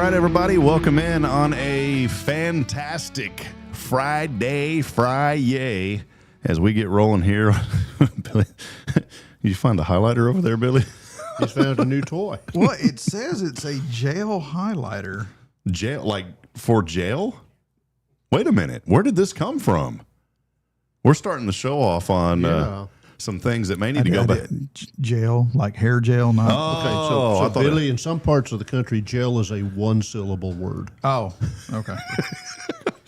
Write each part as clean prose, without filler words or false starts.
right, everybody, welcome in on a fantastic Friday as we get rolling here. Billy, did you find the highlighter over there, Billy? He's found a new toy. Well, it says it's a jail highlighter. Jail, like for jail? Wait a minute, where did this come from? We're starting the show off on some things that may need to go back. Gel, like hair gel, not. Okay, so Billy, in some parts of the country, gel is a one-syllable word. Oh, okay.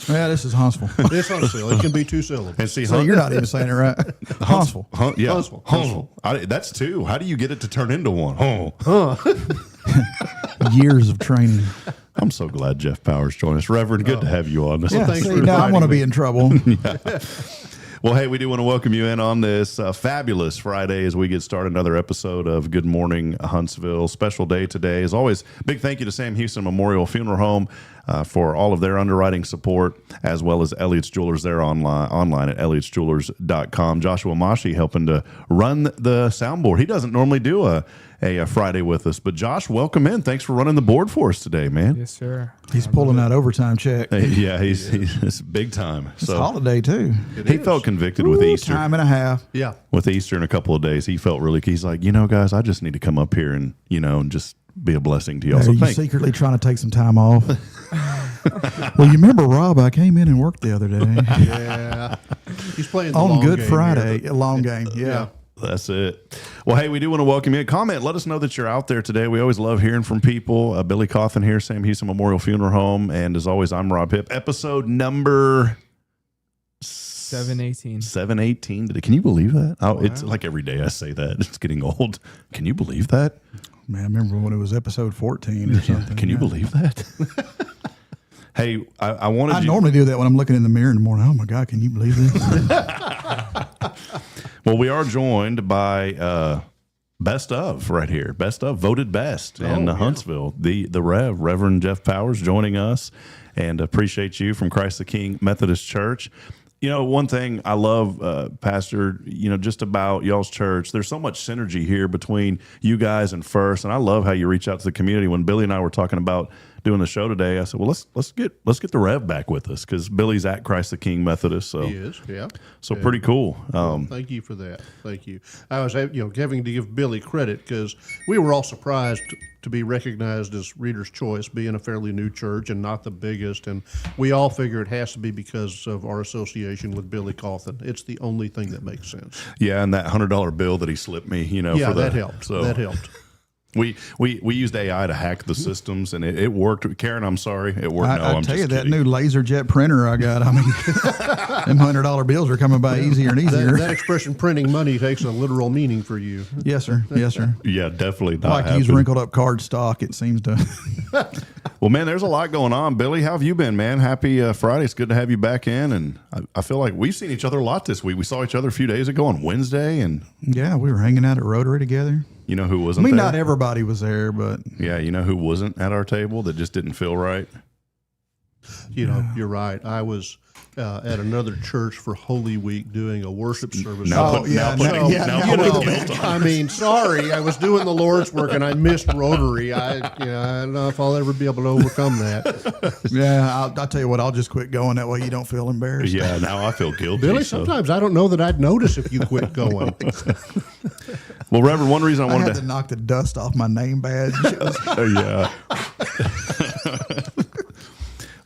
Yeah, this is Huntsville. It's Huntsville. It can be two syllables. And see, So you're not even saying it right. Huntsville. Huntsville. That's two. How do you get it to turn into one? Years of training. I'm so glad Jeff Powers joined us. Reverend, good to have you on. Yeah, thanks for now I inviting want to me. be in trouble. Well, hey, we do want to welcome you in on this fabulous Friday as we get started another episode of Good Morning Huntsville. Special day today. As always, big thank you to Sam Houston Memorial Funeral Home for all of their underwriting support, as well as Elliott's Jewelers there online at elliotsjewelers.com. Joshua Mashi helping to run the soundboard. He doesn't normally do a Friday with us, but Josh, welcome in. Thanks for running the board for us today, man. Yes, sir. He's pulling that overtime check. Yeah, he's big time. It's holiday, too. He felt convicted with Easter. Time and a half. Yeah. With Easter in a couple of days, he felt he's like, guys, I just need to come up here and, and just be a blessing to y'all. So Are you secretly trying to take some time off? Well, you remember, Rob, I came in and worked the other day. Yeah. He's playing the On long Good game Friday. here, A long game, yeah. That's it. Well, hey, we do want to welcome you. Comment. Let us know that you're out there today. We always love hearing from people. Billy Cauthen here, Sam Houston Memorial Funeral Home. And as always, I'm Rob Hipp. Episode number 718. 718. Can you believe that? Oh, wow. It's like every day I say that. It's getting old. Can you believe that? Man, I remember when it was episode 14 or something. Can you believe that? Hey, I wanted I normally do that when I'm looking in the mirror in the morning. Oh, my God, can you believe this? Well, we are joined by Best of right here. Best of, voted best in Huntsville. The Reverend Jeff Powers joining us, and appreciate you from Christ the King Methodist Church. One thing I love, Pastor, just about y'all's church, there's so much synergy here between you guys and First, and I love how you reach out to the community. When Billy and I were talking about doing the show today, I said, well, let's get the Rev back with us, because Billy's at Christ the King Methodist. So He is, yeah. So pretty cool. Thank you for that. Thank you. I was, having to give Billy credit because we were all surprised to be recognized as Reader's Choice, being a fairly new church and not the biggest. And we all figure it has to be because of our association with Billy Cauthen. It's the only thing that makes sense. Yeah, and that $100 bill that he slipped me, Yeah, for that helped. So. That helped. We used AI to hack the systems, and it worked. Karen, I'm sorry, it worked. I tell you, that new laser jet printer I got, them $100 bills are coming by easier and easier. That expression, printing money, takes a literal meaning for you. Yes, sir. Yes, sir. Yeah, definitely not. Like use wrinkled up card stock, it seems to. Well, man, there's a lot going on. Billy, how have you been, man? Happy Friday. It's good to have you back in. And I feel like we've seen each other a lot this week. We saw each other a few days ago on Wednesday. And yeah, we were hanging out at Rotary together. You know who wasn't there? Not everybody was there, but. Yeah, you know who wasn't at our table that just didn't feel right? You're right. I was at another church for Holy Week doing a worship service. I mean, sorry, I was doing the Lord's work and I missed Rotary. I don't know if I'll ever be able to overcome that. Yeah, I'll tell you what, I'll just quit going. That way you don't feel embarrassed. Yeah, now I feel guilty. Billy, sometimes I don't know that I'd notice if you quit going. Well, Reverend, one reason I wanted to knock the dust off my name badge. Yeah.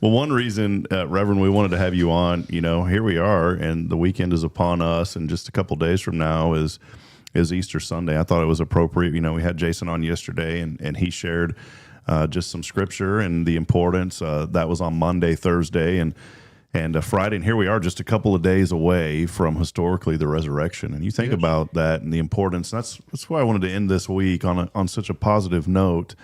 Well, one reason, Reverend, we wanted to have you on, here we are, and the weekend is upon us, and just a couple days from now is Easter Sunday. I thought it was appropriate. We had Jason on yesterday, and he shared just some scripture and the importance. That was on Monday, Thursday, and Friday, and here we are just a couple of days away from historically the resurrection. And you think about that and the importance. That's why I wanted to end this week on such a positive note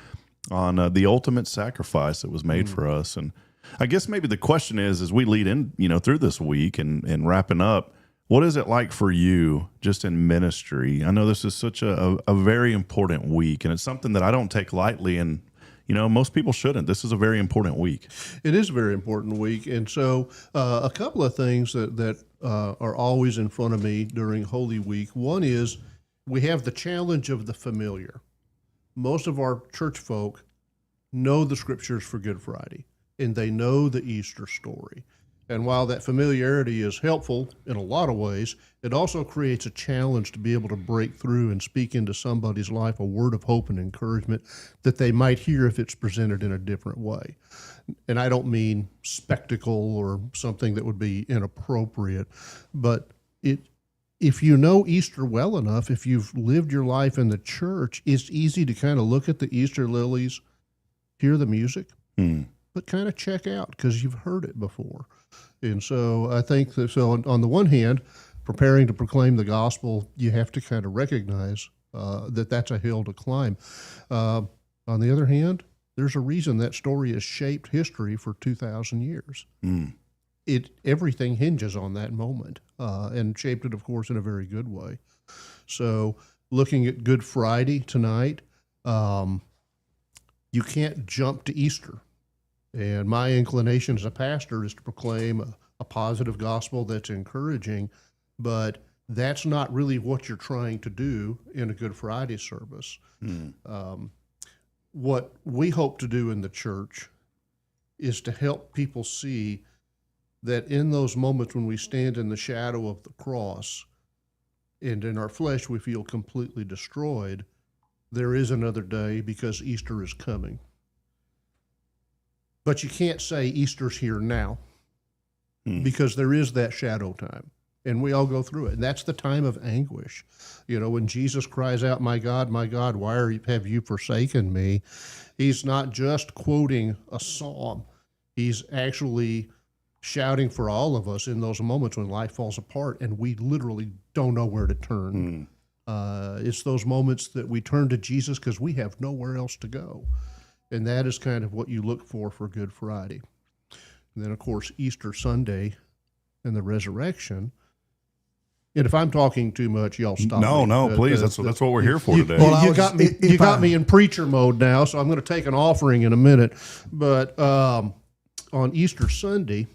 on the ultimate sacrifice that was made for us. And I guess maybe the question is, as we lead in, through this week and wrapping up, what is it like for you just in ministry? I know this is such a very important week, and it's something that I don't take lightly, and most people shouldn't. This is a very important week. It is a very important week, and so a couple of things that are always in front of me during Holy Week. One is we have the challenge of the familiar. Most of our church folk know the scriptures for Good Friday, and they know the Easter story. And while that familiarity is helpful in a lot of ways, it also creates a challenge to be able to break through and speak into somebody's life a word of hope and encouragement that they might hear if it's presented in a different way. And I don't mean spectacle or something that would be inappropriate, but if you know Easter well enough, if you've lived your life in the church, it's easy to kind of look at the Easter lilies, hear the music, but kind of check out because you've heard it before. And so I think that, so on the one hand, preparing to proclaim the gospel, you have to kind of recognize that that's a hill to climb. On the other hand, there's a reason that story has shaped history for 2,000 years. Everything hinges on that moment, and shaped it, of course, in a very good way. So looking at Good Friday tonight, you can't jump to Easter. And my inclination as a pastor is to proclaim a positive gospel that's encouraging, but that's not really what you're trying to do in a Good Friday service. What we hope to do in the church is to help people see that in those moments when we stand in the shadow of the cross and in our flesh we feel completely destroyed, there is another day because Easter is coming. But you can't say Easter's here now because there is that shadow time, and we all go through it. And that's the time of anguish. You know, when Jesus cries out, my God, why have you forsaken me? He's not just quoting a psalm. He's actually shouting for all of us in those moments when life falls apart and we literally don't know where to turn. It's those moments that we turn to Jesus because we have nowhere else to go. And that is kind of what you look for Good Friday. And then, of course, Easter Sunday and the resurrection. And if I'm talking too much, y'all stop me. No, please. That's what we're here for today. You got me in preacher mode now, so I'm going to take an offering in a minute. But on Easter Sunday,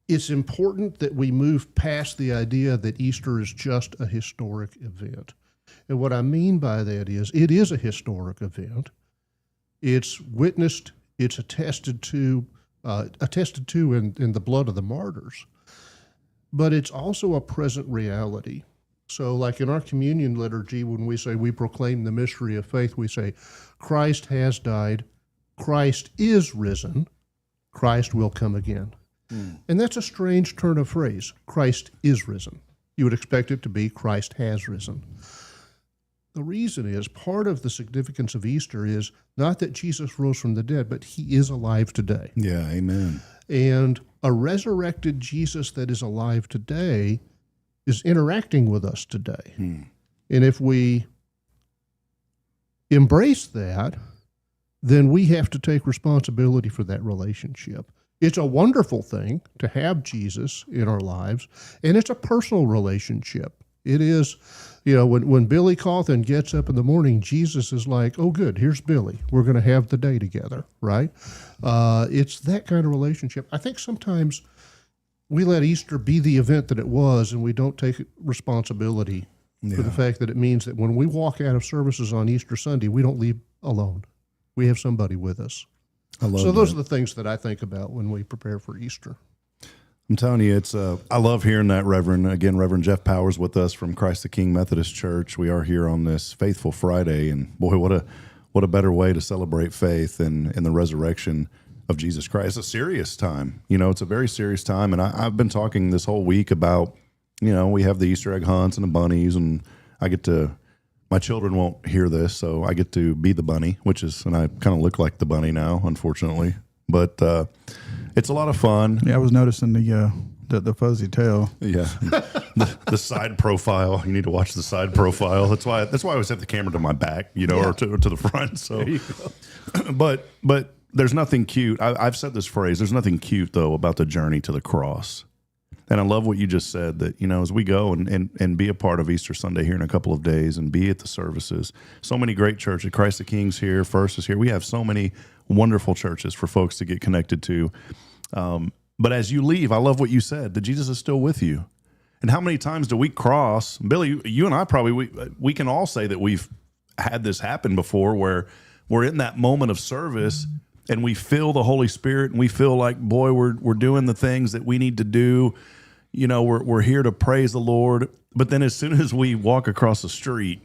it's important that we move past the idea that Easter is just a historic event. And what I mean by that is it is a historic event. It's witnessed, it's attested to in the blood of the martyrs. But it's also a present reality. So like in our communion liturgy, when we say we proclaim the mystery of faith, we say Christ has died, Christ is risen, Christ will come again. And that's a strange turn of phrase. Christ is risen. You would expect it to be Christ has risen. The reason is part of the significance of Easter is not that Jesus rose from the dead, but he is alive today. Yeah, amen. And a resurrected Jesus that is alive today is interacting with us today. And if we embrace that, then we have to take responsibility for that relationship. It's a wonderful thing to have Jesus in our lives, and it's a personal relationship. It is, you know, when Billy Cauthen gets up in the morning, Jesus is like, oh, good, here's Billy. We're going to have the day together, right? It's that kind of relationship. I think sometimes we let Easter be the event that it was, and we don't take responsibility for the fact that it means that when we walk out of services on Easter Sunday, we don't leave alone. We have somebody with us. Those are the things that I think about when we prepare for Easter. I'm telling you, I love hearing that, Reverend. Again, Reverend Jeff Powers with us from Christ the King Methodist Church. We are here on this Faithful Friday, and boy, what a better way to celebrate faith and the resurrection of Jesus Christ. It's a serious time. You know, it's a very serious time, and I've been talking this whole week about, you know, we have the Easter egg hunts and the bunnies, and my children won't hear this, so I get to be the bunny, and I kind of look like the bunny now, unfortunately. But it's a lot of fun. Yeah, I was noticing the fuzzy tail. Yeah, the side profile. You need to watch the side profile. That's why I always have the camera to my back, you know, or to the front. So, but there's nothing cute. I've said this phrase. There's nothing cute though about the journey to the cross. And I love what you just said, that, you know, as we go and be a part of Easter Sunday here in a couple of days and be at the services, so many great churches. Christ the King's here, First is here. We have so many wonderful churches for folks to get connected to. But as you leave, I love what you said, that Jesus is still with you. And how many times do we cross? Billy, you and I probably, we can all say that we've had this happen before where we're in that moment of service and we feel the Holy Spirit and we feel like, boy, we're doing the things that we need to do. You know, we're here to praise the Lord. But then as soon as we walk across the street,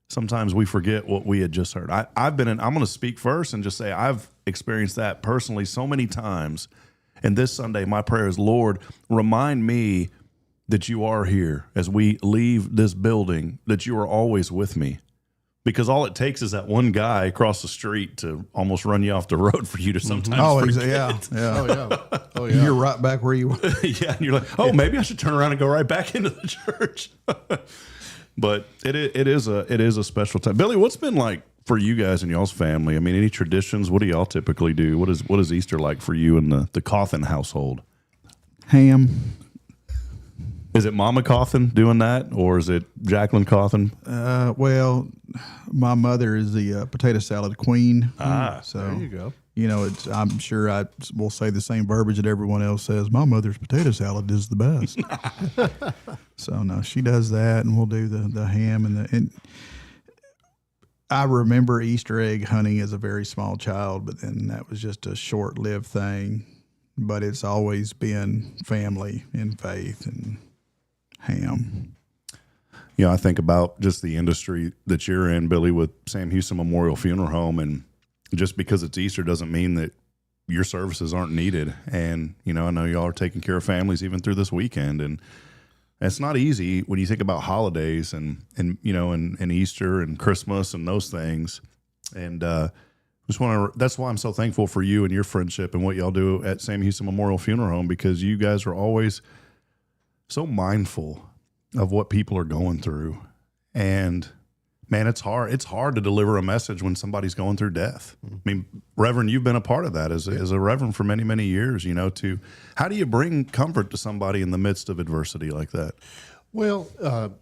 sometimes we forget what we had just heard. I'm going to speak first and just say I've experienced that personally so many times. And this Sunday, my prayer is, Lord, remind me that you are here as we leave this building, that you are always with me. Because all it takes is that one guy across the street to almost run you off the road for you to sometimes forget. Yeah. Oh yeah. Oh yeah. You're right back where you were. Yeah, and you're like, oh, maybe I should turn around and go right back into the church. But it is a special time. Billy, what's been like for you guys and y'all's family? I mean, any traditions? What do y'all typically do? What is Easter like for you in the Cauthen household? Ham. Is it Mama Cauthen doing that, or is it Jacqueline Cauthen? Well, my mother is the potato salad queen. So There you go. You know, I'm sure I will say the same verbiage that everyone else says. My mother's potato salad is the best. So no, she does that, and we'll do the ham and I remember Easter egg hunting as a very small child, but then that was just a short-lived thing. But it's always been family and faith and ham. You know, I think about just the industry that you're in, Billy, with Sam Houston Memorial Funeral Home, and just because it's Easter doesn't mean that your services aren't needed. And, you know, I know y'all are taking care of families even through this weekend, and it's not easy when you think about holidays and you know, and Easter and Christmas and those things. And just want to, that's why I'm so thankful for you and your friendship and what y'all do at Sam Houston Memorial Funeral Home, because you guys are always so mindful of what people are going through. And man, it's hard to deliver a message when somebody's going through death. I mean, Reverend, you've been a part of that as a Reverend for many, many years, you know, how do you bring comfort to somebody in the midst of adversity like that? Well,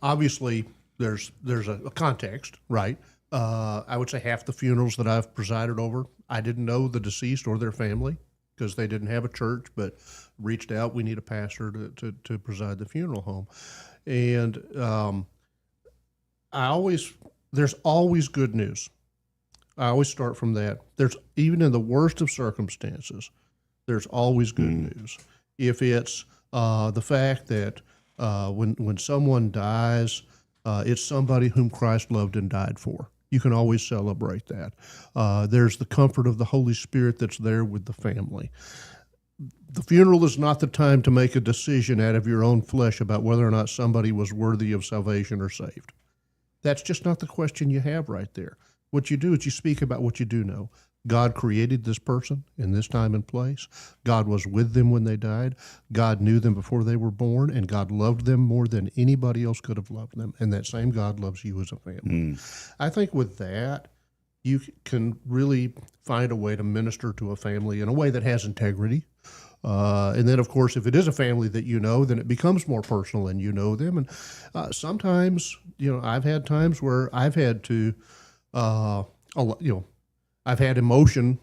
obviously there's a context, right? I would say half the funerals that I've presided over, I didn't know the deceased or their family because they didn't have a church, but reached out, we need a pastor to preside the funeral home. And there's always good news. I always start from that. There's, even in the worst of circumstances, there's always good news. If it's the fact that when someone dies, it's somebody whom Christ loved and died for. You can always celebrate that. There's the comfort of the Holy Spirit that's there with the family. The funeral is not the time to make a decision out of your own flesh about whether or not somebody was worthy of salvation or saved. That's just not the question you have right there. What you do is you speak about what you do know. God created this person in this time and place. God was with them when they died. God knew them before they were born, and God loved them more than anybody else could have loved them. And that same God loves you as a family. I think with that, you can really find a way to minister to a family in a way that has integrity. And then, of course, if it is a family that you know, then it becomes more personal and you know them. And sometimes, you know, I've had times where I've had to, I've had emotion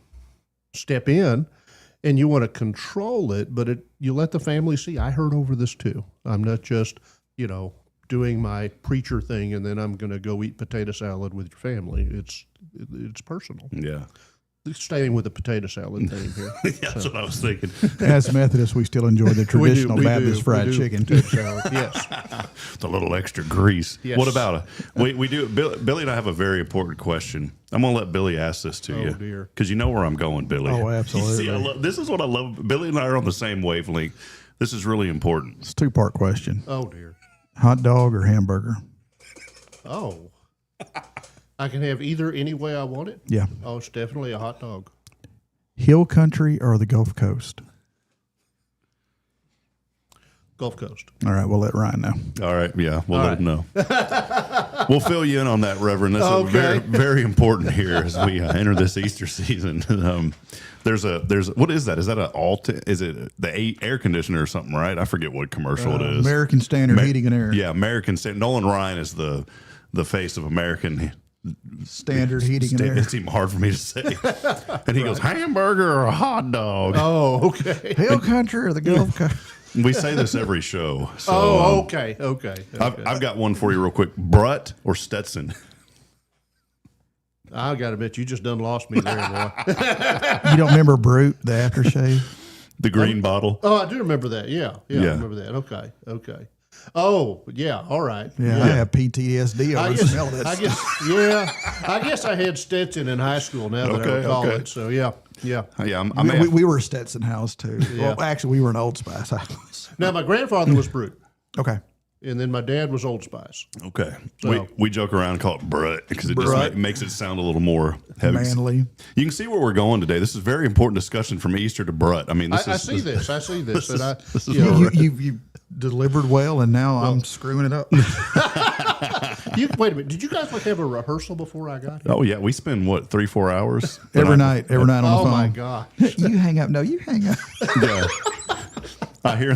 step in, and you want to control it, but you let the family see, I heard over this too. I'm not just, you know, doing my preacher thing and then I'm going to go eat potato salad with your family. It's personal. Yeah. Staying with the potato salad thing here. That's what I was thinking. As Methodists, we still enjoy the traditional Baptist fried chicken. Yes. The little extra grease. Yes. What about we do? Billy and I have a very important question. I'm going to let Billy ask this to you. Oh, dear. Because you know where I'm going, Billy. Oh, absolutely. See, this is what I love. Billy and I are on the same wavelength. This is really important. It's a two-part question. Oh, dear. Hot dog or hamburger? Oh. I can have either any way I want it? Yeah. Oh, it's definitely a hot dog. Hill country or the Gulf Coast? Gulf Coast. All right, we'll let Ryan know. All right. Yeah, we'll let him know. We'll fill you in on that, Reverend. That's Okay. very, very important here as we enter this Easter season. There's what is that? Is that an Alta? Is it the air conditioner or something? Right? I forget what commercial it is. American Standard Heating and Air. Yeah, American Standard. Nolan Ryan is the face of American Standard Heating and Air. It's even hard for me to say. And he goes, hamburger or a hot dog. Oh, okay. Hill country or the Gulf Coast? We say this every show. So, Oh, okay. I've got one for you real quick. Brut or Stetson? I got to admit, you just done lost me there, boy. You don't remember Brute, the aftershave? The green bottle. Oh, I do remember that. Yeah, Yeah. I remember that. Okay. Oh, yeah. All right. Yeah, I have PTSD over the smell of that stuff. I guess I had Stetson in high school. Now that I recall it. So yeah. Yeah, We were Stetson House too. Yeah. Well, actually, we were an Old Spice house. Now my grandfather was Brute, Okay. and then my dad was Old Spice. Okay. So- We joke around and call it brut because it Brut. just makes it sound a little more heavy. Manly. You can see where we're going today. This is a very important discussion from Easter to brut. I mean, I see this. I see this. And this is you know, You delivered well, and now I'm screwing it up. wait a minute. Did you guys have a rehearsal before I got here? Oh yeah, we spend what 3-4 hours every night on the Oh phone. my God. You hang up. No, you hang up. Yeah. I hear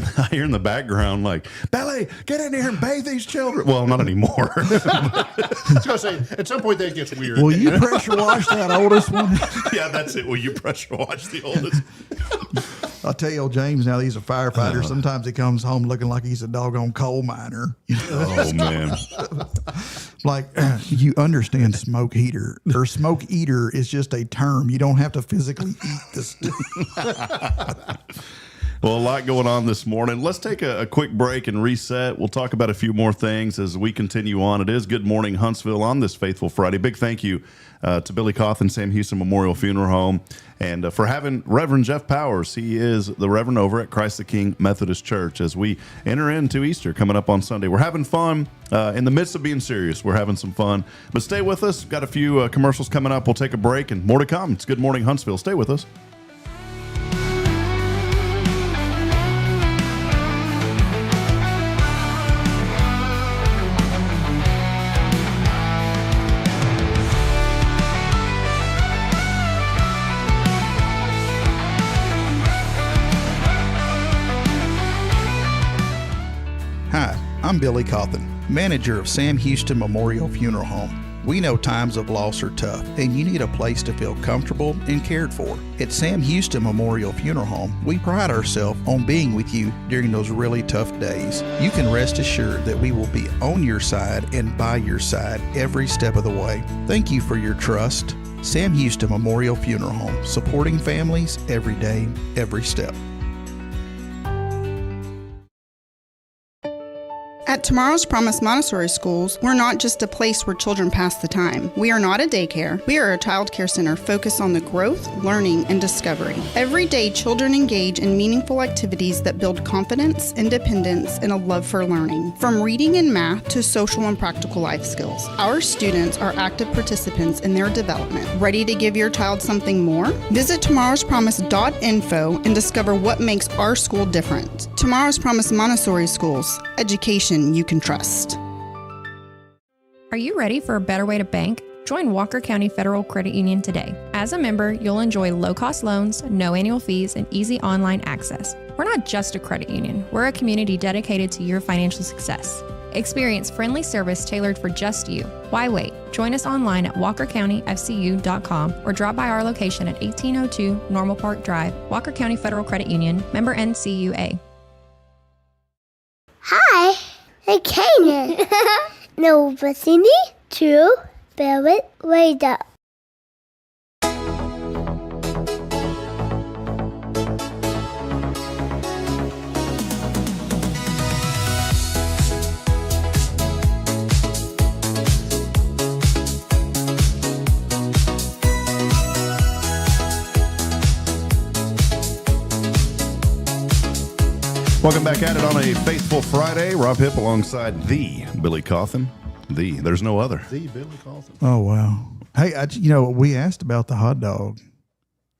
in the background like, Belly, get in here and bathe these children. Well, not anymore. I was going to say, at some point that gets weird. Will you pressure wash that oldest one? Yeah, that's it. Will you pressure wash the oldest? I'll tell you, old James, now that he's a firefighter, sometimes he comes home looking like he's a doggone coal miner. Oh man. Like, you understand smoke heater, or smoke eater is just a term. You don't have to physically eat this. Well, a lot going on this morning. Let's take a quick break and reset. We'll talk about a few more things as we continue on. It is Good Morning Huntsville on this Faithful Friday. Big thank you to Billy Cauthen, Sam Houston Memorial Funeral Home, and for having Reverend Jeff Powers. He is the Reverend over at Christ the King Methodist Church as we enter into Easter coming up on Sunday. We're having fun in the midst of being serious. We're having some fun, but stay with us. Got a few commercials coming up. We'll take a break and more to come. It's Good Morning Huntsville. Stay with us. Hi, I'm Billy Cauthen, manager of Sam Houston Memorial Funeral Home. We know times of loss are tough, and you need a place to feel comfortable and cared for. At Sam Houston Memorial Funeral Home, we pride ourselves on being with you during those really tough days. You can rest assured that we will be on your side and by your side every step of the way. Thank you for your trust. Sam Houston Memorial Funeral Home, supporting families every day, every step. At Tomorrow's Promise Montessori Schools, we're not just a place where children pass the time. We are not a daycare. We are a child care center focused on the growth, learning, and discovery. Every day, children engage in meaningful activities that build confidence, independence, and a love for learning. From reading and math to social and practical life skills, our students are active participants in their development. Ready to give your child something more? Visit tomorrowspromise.info and discover what makes our school different. Tomorrow's Promise Montessori Schools. Education you can trust. Are you ready for a better way to bank? Join Walker County Federal Credit Union today. As a member, you'll enjoy low-cost loans, no annual fees, and easy online access. We're not just a credit union. We're a community dedicated to your financial success. Experience friendly service tailored for just you. Why wait? Join us online at walkercountyfcu.com or drop by our location at 1802 Normal Park Drive, Walker County Federal Credit Union, member NCUA. Hi, I'm Kaden. No, listening to Barrett Radio. Welcome back at it on a Faithful Friday. Rob Hipp alongside the Billy Cauthen. There's no other. The Billy Cauthen. Oh, wow. Hey, we asked about the hot dog,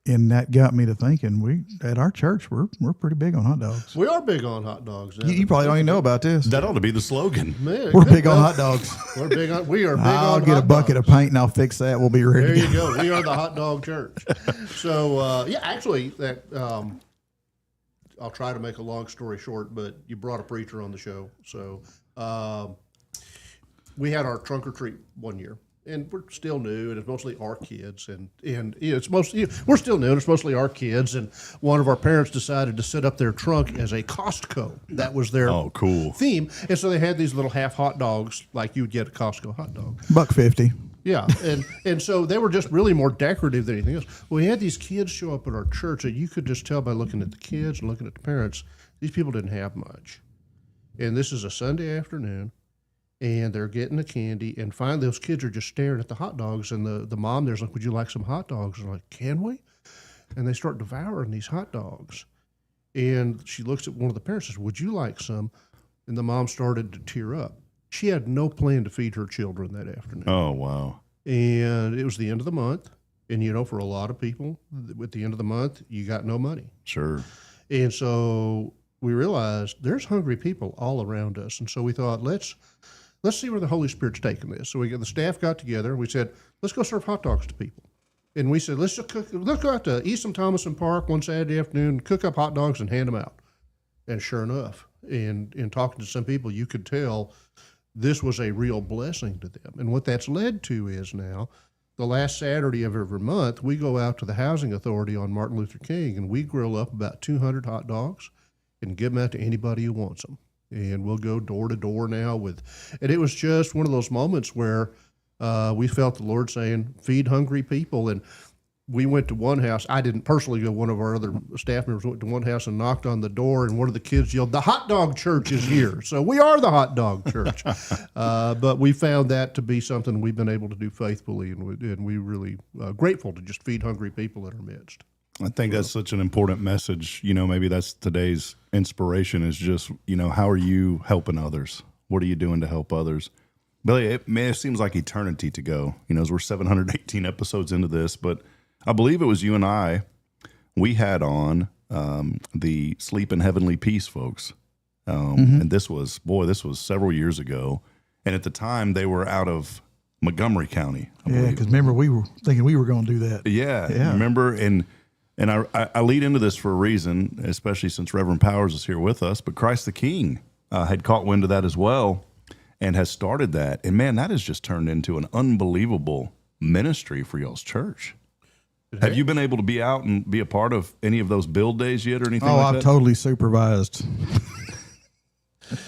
and that got me to thinking, we at our church, we're pretty big on hot dogs. We are big on hot dogs. You probably don't even know about this. That ought to be the slogan. Man, We're big on hot dogs. We are big I'll on get a hot bucket dogs. of paint and I'll fix that. We'll be ready. There to you go. We are the hot dog church. So, actually, that I'll try to make a long story short, but you brought a preacher on the show. So, we had our trunk or treat one year, and we're still new, and it's mostly our kids, and it's mostly we're still new, and it's mostly our kids. And one of our parents decided to set up their trunk as a Costco. That was their cool theme, and so they had these little half hot dogs like you would get a Costco hot dog. $1.50. Yeah, and so they were just really more decorative than anything else. We had these kids show up at our church that you could just tell by looking at the kids and looking at the parents, these people didn't have much. And this is a Sunday afternoon, and they're getting the candy, and finally those kids are just staring at the hot dogs, and the mom there's like, would you like some hot dogs? And they're like, can we? And they start devouring these hot dogs. And she looks at one of the parents and says, would you like some? And the mom started to tear up. She had no plan to feed her children that afternoon. Oh, wow. And it was the end of the month. And, you know, for a lot of people, at the end of the month, you got no money. Sure. And so we realized there's hungry people all around us. And so we thought, let's see where the Holy Spirit's taking this. So the staff got together. We said, let's go serve hot dogs to people. And we said, let's go out to Eastham Thomason Park one Saturday afternoon, cook up hot dogs and hand them out. And sure enough, in talking to some people, you could tell this was a real blessing to them. And what that's led to is now, the last Saturday of every month, we go out to the Housing Authority on Martin Luther King, and we grill up about 200 hot dogs and give them out to anybody who wants them. And we'll go door to door now and it was just one of those moments where we felt the Lord saying, feed hungry people. And we went to one house. I didn't personally go. One of our other staff members went to one house and knocked on the door, and one of the kids yelled, the hot dog church is here. So we are the hot dog church. But we found that to be something we've been able to do faithfully, and we really grateful to just feed hungry people in our midst. I think that's such an important message. You know, maybe that's today's inspiration is just, you know, how are you helping others? What are you doing to help others? Billy, it seems like eternity to go, you know, as we're 718 episodes into this, but I believe it was you and I, we had on the Sleep in Heavenly Peace folks. And this was several years ago. And at the time they were out of Montgomery County. Yeah, because remember, we were thinking we were going to do that. Yeah. Remember? And I lead into this for a reason, especially since Reverend Powers is here with us, but Christ the King had caught wind of that as well and has started that. And man, that has just turned into an unbelievable ministry for y'all's church. Have you been able to be out and be a part of any of those build days yet or anything like that? I've totally supervised. In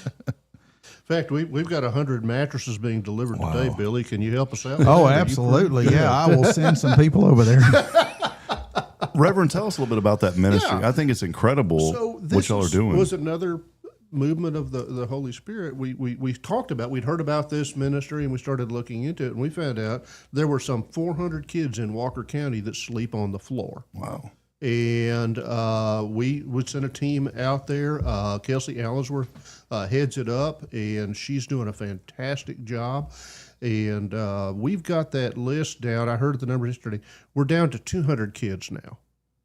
fact, we've got 100 mattresses being delivered today, Billy. Can you help us out? Oh, absolutely. Yeah, I will send some people over there. Reverend, tell us a little bit about that ministry. Yeah. I think it's incredible what y'all are doing. Was another movement of the Holy Spirit. We talked about, we'd heard about this ministry, and we started looking into it, and we found out there were some 400 kids in Walker County that sleep on the floor. Wow. And we would send a team out there. Kelsey Allensworth heads it up, and she's doing a fantastic job. And we've got that list down. I heard the number yesterday. We're down to 200 kids now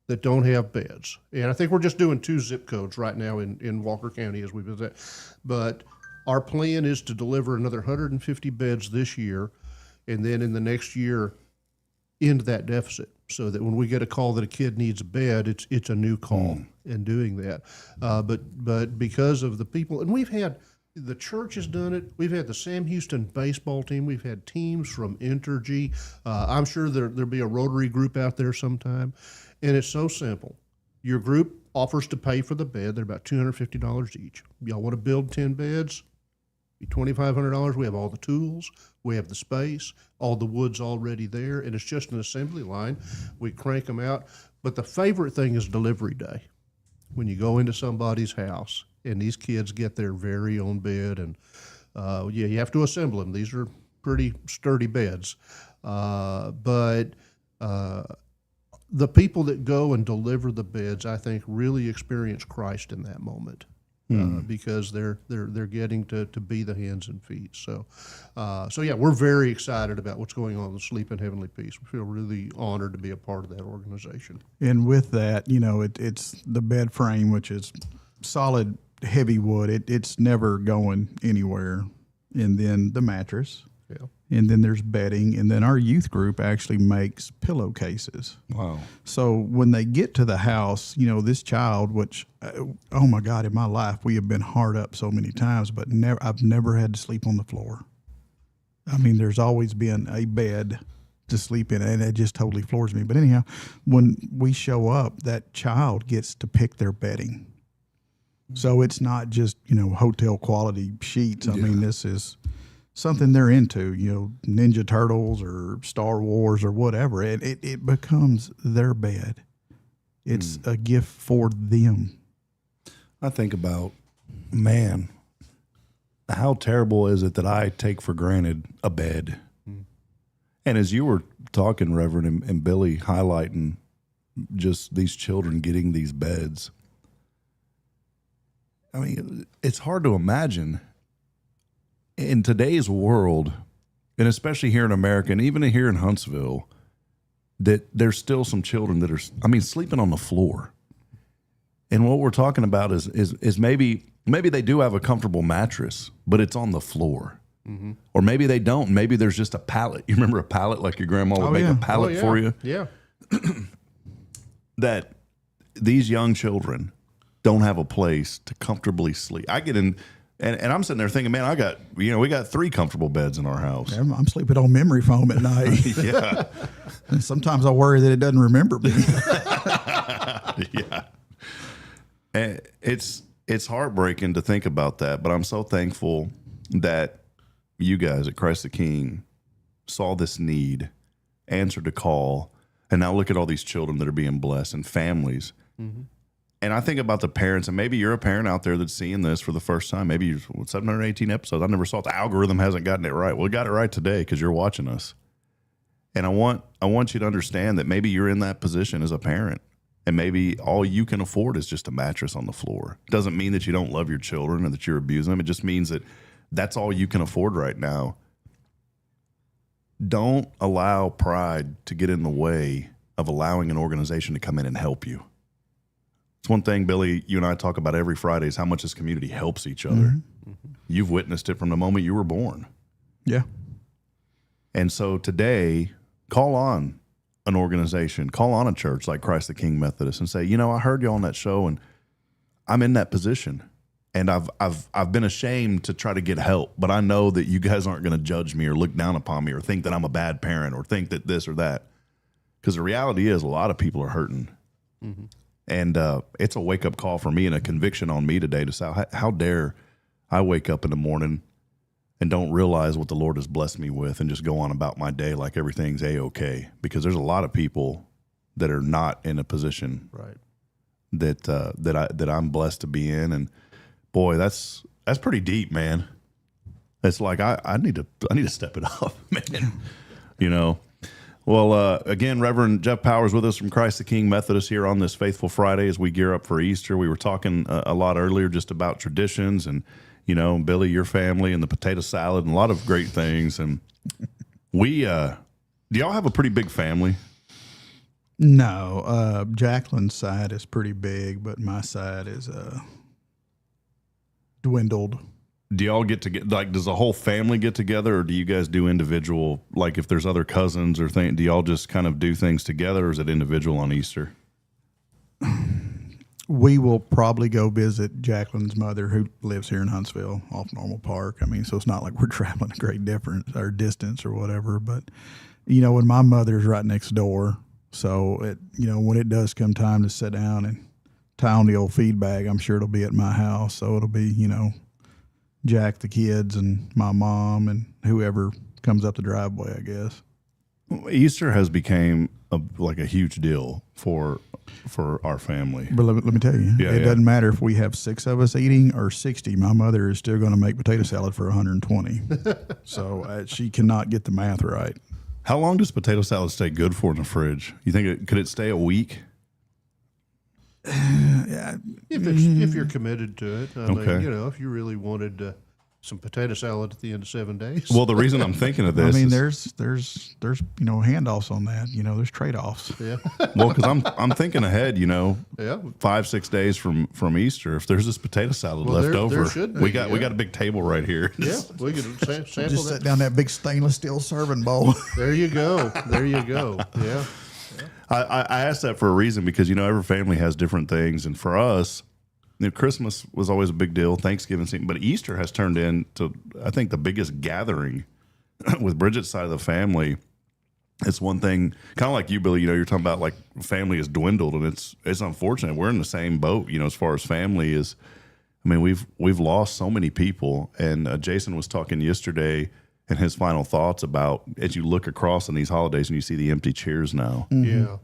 that don't have beds. And I think we're just doing 2 zip codes right now in Walker County as we visit. But our plan is to deliver another 150 beds this year, and then in the next year into that deficit, so that when we get a call that a kid needs a bed, it's a new call in doing that. But because of the people, and we've had, the church has done it. We've had the Sam Houston baseball team. We've had teams from Entergy. I'm sure there'll be a Rotary group out there sometime. And it's so simple. Your group offers to pay for the bed. They're about $250 each. Y'all want to build 10 beds? Be $2,500. We have all the tools. We have the space. All the wood's already there. And it's just an assembly line. We crank them out. But the favorite thing is delivery day. When you go into somebody's house and these kids get their very own bed, and you have to assemble them. These are pretty sturdy beds. But the people that go and deliver the beds, I think, really experience Christ in that moment. Because they're getting to be the hands and feet. So yeah, we're very excited about what's going on with Sleep in Heavenly Peace. We feel really honored to be a part of that organization. And with that, you know, it's the bed frame, which is solid, heavy wood. It's never going anywhere. And then the mattress. Yeah. And then there's bedding, and then our youth group actually makes pillowcases. Wow. So when they get to the house, you know, this child, which, oh my God, in my life, we have been hard up so many times, but I've never had to sleep on the floor. I mean, there's always been a bed to sleep in, and it just totally floors me. But anyhow, when we show up, that child gets to pick their bedding. So it's not just, you know, hotel quality sheets. I mean, this is something they're into, Ninja Turtles or Star Wars or whatever. It becomes their bed. It's a gift for them. I think about, man, how terrible is it that I take for granted a bed? And as you were talking, Reverend, and Billy highlighting just these children getting these beds, I mean, it's hard to imagine in today's world, and especially here in America, and even here in Huntsville, that there's still some children that are, sleeping on the floor. And what we're talking about is maybe they do have a comfortable mattress, but it's on the floor. Mm-hmm. Or maybe they don't. Maybe there's just a pallet. You remember a pallet, like your grandma would make a pallet for you? Yeah. That these young children don't have a place to comfortably sleep. I get in, and I'm sitting there thinking, man, we got 3 comfortable beds in our house. I'm sleeping on memory foam at night. Yeah. And sometimes I worry that it doesn't remember me. Yeah. And it's heartbreaking to think about that, but I'm so thankful that you guys at Christ the King saw this need, answered the call, and now look at all these children that are being blessed and families. Mm-hmm. And I think about the parents, and maybe you're a parent out there that's seeing this for the first time. Maybe you're 718 episodes. I never saw it. The algorithm hasn't gotten it right. Well, it got it right today because you're watching us. And I want you to understand that maybe you're in that position as a parent, and maybe all you can afford is just a mattress on the floor. It doesn't mean that you don't love your children or that you're abusing them. It just means that that's all you can afford right now. Don't allow pride to get in the way of allowing an organization to come in and help you. It's one thing, Billy, you and I talk about every Friday is how much this community helps each other. Mm-hmm. You've witnessed it from the moment you were born. Yeah. And so today, call on an organization, call on a church like Christ the King Methodist and say, I heard you on that show and I'm in that position. And I've been ashamed to try to get help, but I know that you guys aren't going to judge me or look down upon me or think that I'm a bad parent or think that this or that. Because the reality is a lot of people are hurting. Mm-hmm. And it's a wake-up call for me and a conviction on me today to say, how dare I wake up in the morning and don't realize what the Lord has blessed me with and just go on about my day like everything's A-okay. Because there's a lot of people that are not in a position right. that I'm blessed to be in. And boy, that's pretty deep, man. It's like I need to step it up, man. Well, again, Reverend Jeff Powers with us from Christ the King Methodist here on this Faithful Friday as we gear up for Easter. We were talking a lot earlier just about traditions and, Billy, your family and the potato salad and a lot of great things. And do y'all have a pretty big family? No, Jacqueline's side is pretty big, but my side is dwindled. Do y'all get together? Like, does the whole family get together, or do you guys do individual? Like, if there's other cousins or things, do y'all just kind of do things together, or is it individual on Easter? We will probably go visit Jacqueline's mother, who lives here in Huntsville, off Normal Park. So it's not like we're traveling a great difference or distance or whatever. But when my mother's right next door, so when it does come time to sit down and tie on the old feed bag, I'm sure it'll be at my house. So it'll be Jack, the kids, and my mom, and whoever comes up the driveway, I guess. Easter has become a huge deal for our family. But let me tell you, it doesn't matter if we have 6 of us eating or 60. My mother is still going to make potato salad for 120. So she cannot get the math right. How long does potato salad stay good for in the fridge? You think could it stay a week? Yeah. If you're committed to it, I Okay. mean, if you really wanted some potato salad at the end of 7 days. Well, the reason I'm thinking of this, there's handoffs on that. There's trade offs. Yeah. well, because I'm thinking ahead. Yeah. 5-6 days from Easter, if there's this potato salad Well, left there over, should be, we got a big table right here. Yeah, we could sample Just that. set down that big stainless steel serving bowl. There you go. Yeah. I asked that for a reason because every family has different things, and for us, Christmas was always a big deal, Thanksgiving, but Easter has turned into, I think, the biggest gathering with Bridget's side of the family. It's one thing, kind of like you, Billy. You're talking about like family has dwindled, and it's unfortunate. We're in the same boat, as far as family is. I mean, we've lost so many people, and Jason was talking yesterday in his final thoughts about as you look across on these holidays and you see the empty chairs now, Yeah.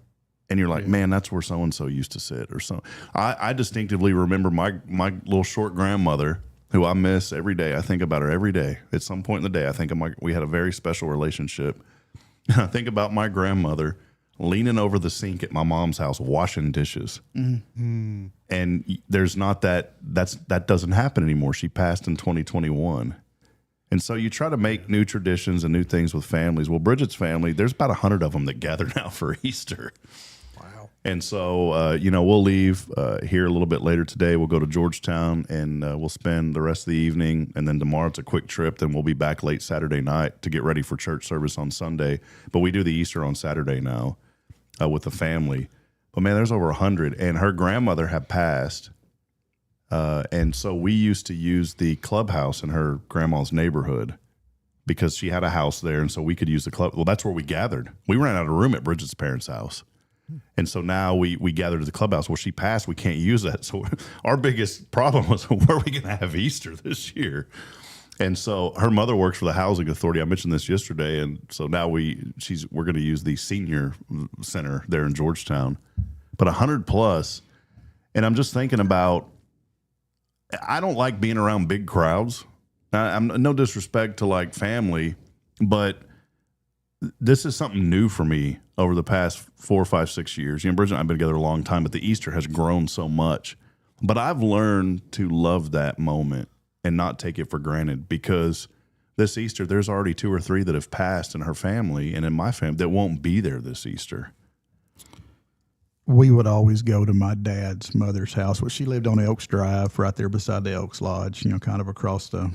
and you're like, man, that's where so and so used to sit, or so. I distinctively remember my little short grandmother, who I miss every day. I think about her every day. At some point in the day, I think we had a very special relationship. I think about my grandmother leaning over the sink at my mom's house washing dishes. And there's not that doesn't happen anymore. She passed in 2021. And so you try to make new traditions and new things with families. Well, Bridget's family, there's about 100 of them that gather now for Easter. Wow. And so, we'll leave here a little bit later today. We'll go to Georgetown, and we'll spend the rest of the evening. And then tomorrow it's a quick trip. Then we'll be back late Saturday night to get ready for church service on Sunday. But we do the Easter on Saturday now with the family. But, man, there's over 100. And her grandmother had passed. And so we used to use the clubhouse in her grandma's neighborhood because she had a house there. And so we could use the club. Well, that's where we gathered. We ran out of room at Bridget's parents' house. And so now we gathered at the clubhouse. Well, she passed. We can't use that. So our biggest problem was, where are we going to have Easter this year? And so her mother works for the housing authority. I mentioned this yesterday. And so now we're going to use the senior center there in Georgetown, but 100 plus. And I'm just thinking about, I don't like being around big crowds. I'm no disrespect to like family, but this is something new for me over the past 4, 5, 6 years. Bridget and I have been together a long time, but the Easter has grown so much. But I've learned to love that moment and not take it for granted, because this Easter, there's already 2 or 3 that have passed in her family and in my family that won't be there this Easter. We would always go to my dad's mother's house, which she lived on Elks Drive, right there beside the Elks Lodge, kind of across the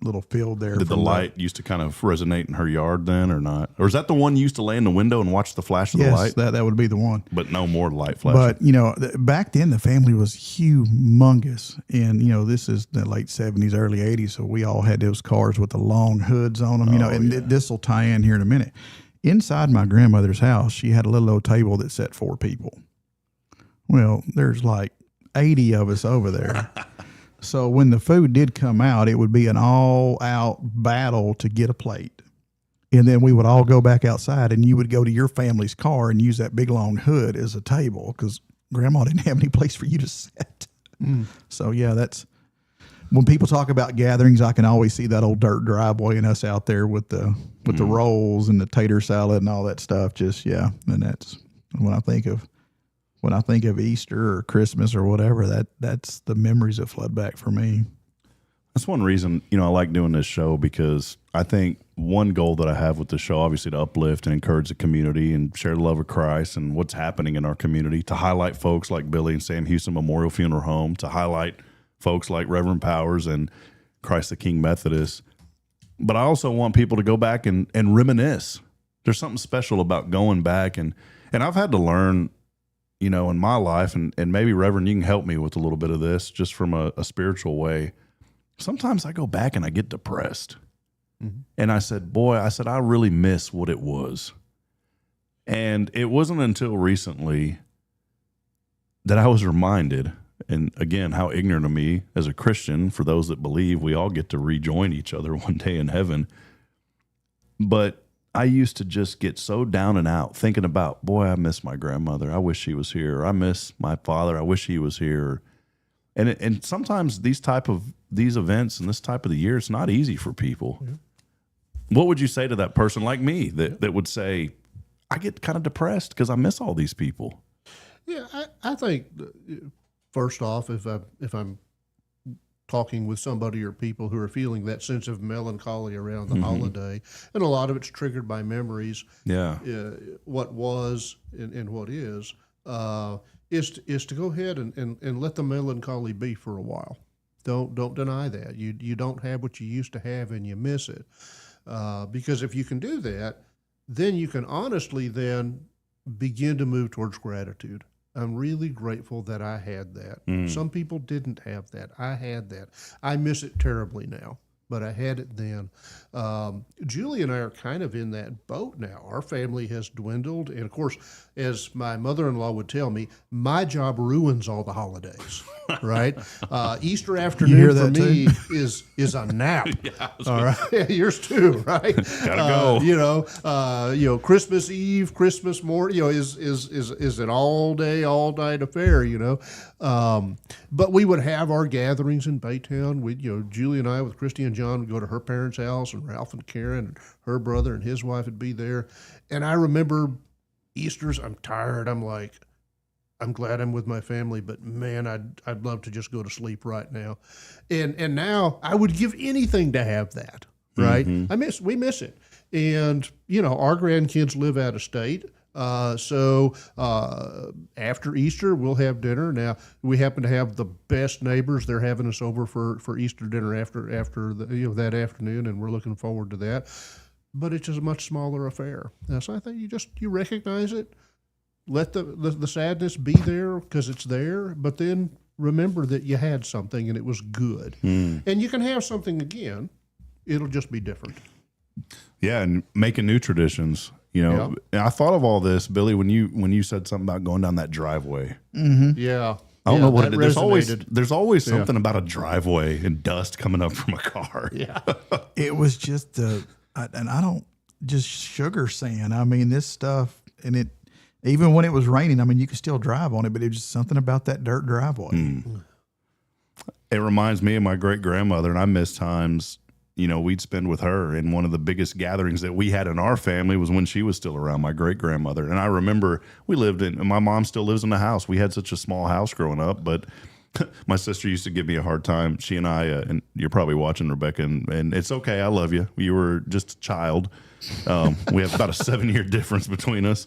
little field there. Did the light used to kind of resonate in her yard then, or not? Or is that the one you used to lay in the window and watch the flash of the light? Yes, that would be the one. But no more light flashing. But, back then the family was humongous. And, this is the late 70s, early 80s. So we all had those cars with the long hoods on them, this will tie in here in a minute. Inside my grandmother's house, she had a little old table that sat 4 people. Well, there's like 80 of us over there. So when the food did come out, it would be an all-out battle to get a plate. And then we would all go back outside, and you would go to your family's car and use that big, long hood as a table because Grandma didn't have any place for you to sit. So, yeah, that's when people talk about gatherings, I can always see that old dirt driveway and us out there with the rolls and the tater salad and all that stuff. And that's when I think of Easter or Christmas or whatever, that's the memories that flood back for me. That's one reason, I like doing this show, because I think one goal that I have with the show, obviously, to uplift and encourage the community and share the love of Christ and what's happening in our community, to highlight folks like Billy and Sam Houston Memorial Funeral Home, to highlight folks like Reverend Powers and Christ the King Methodist. But I also want people to go back and reminisce. There's something special about going back. And I've had to learn, in my life, and maybe, Reverend, you can help me with a little bit of this just from a spiritual way. Sometimes I go back and I get depressed. And I said, I really miss what it was. And it wasn't until recently that I was reminded, and again, how ignorant of me as a Christian, for those that believe we all get to rejoin each other one day in heaven. But I used to just get so down and out thinking about, I miss my grandmother. I wish she was here. I miss my father. I wish he was here. And sometimes these events and this type of the year, it's not easy for people. Yeah. What would you say to that person like me that would say, I get kind of depressed because I miss all these people? Yeah, I think first off, if I'm talking with somebody or people who are feeling that sense of melancholy around the holiday, and a lot of it's triggered by memories. Yeah, what was and what is to go ahead and let the melancholy be for a while. Don't deny that. You don't have what you used to have and you miss it. Because if you can do that, then you can honestly then begin to move towards gratitude. I'm really grateful that I had that. Some people didn't have that. I had that. I miss it terribly now. but I had it then. Julie and I are kind of in that boat now. Our family has dwindled. And of course, as my mother-in-law would tell me, my job ruins all the holidays, right? Easter afternoon for me is a nap. All right. Yours too, right? Gotta go. Christmas Eve, Christmas morning, is an all day, all night affair, but we would have our gatherings in Baytown. Julie and I with Christy and John would go to her parents' house, and Ralph and Karen and her brother and his wife would be there. And I remember Easter's, I'm tired. I'm like, I'm glad I'm with my family, but man, I'd love to just go to sleep right now. And now I would give anything to have that, right? We miss it. And, our grandkids live out of state. So after Easter, we'll have dinner. Now, we happen to have the best neighbors. They're having us over for Easter dinner after that afternoon, and we're looking forward to that. But it's just a much smaller affair. So I think you recognize it, let the sadness be there because it's there, but then remember that you had something and it was good. And you can have something again. It'll just be different. Yeah, and making new traditions. And I thought of all this, Billy, when you said something about going down that driveway. Yeah. I don't know what it is. Resonated. There's always something about a driveway and dust coming up from a car. Yeah. It was just just sugar sand. I mean, this stuff, and it, even when it was raining, I mean, you could still drive on it, but it was just something about that dirt driveway. It reminds me of my great grandmother, and I miss times, we'd spend with her. And one of the biggest gatherings that we had in our family was when she was still around, my great grandmother. And I remember my mom still lives in the house. We had such a small house growing up, but my sister used to give me a hard time. She and I, and you're probably watching, Rebecca, and it's okay. I love you. You were just a child. We have about a 7-year difference between us.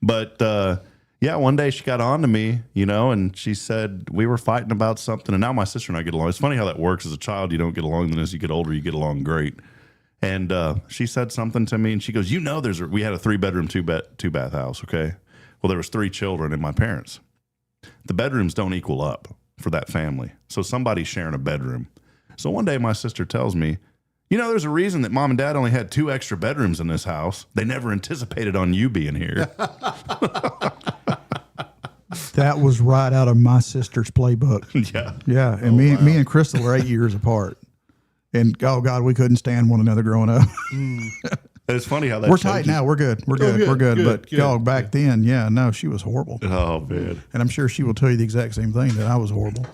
But one day she got on to me, and she said we were fighting about something. And now my sister and I get along. It's funny how that works. As a child, you don't get along. Then as you get older, you get along great. And she said something to me, and she goes, we had a 3-bedroom, 2-bath house, okay? Well, there was 3 children and my parents. The bedrooms don't equal up for that family. So somebody's sharing a bedroom. So one day my sister tells me, there's a reason that mom and dad only had 2 extra bedrooms in this house. They never anticipated on you being here. That was right out of my sister's playbook. Yeah. Yeah. And me and Crystal are 8 years apart. And oh God, we couldn't stand one another growing up. It's funny how that we're tight now. We're good. We're good. But back then, she was horrible. Oh man. And I'm sure she will tell you the exact same thing, that I was horrible.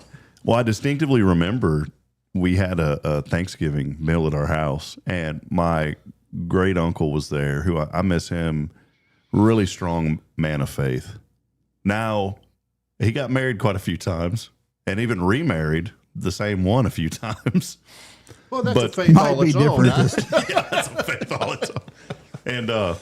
Well, I distinctively remember we had a Thanksgiving meal at our house, and my great uncle was there, who I miss him, really strong man of faith. Now, he got married quite a few times and even remarried the same one a few times. Well, that's a faith all its own. Yeah, that's a faith all its own. And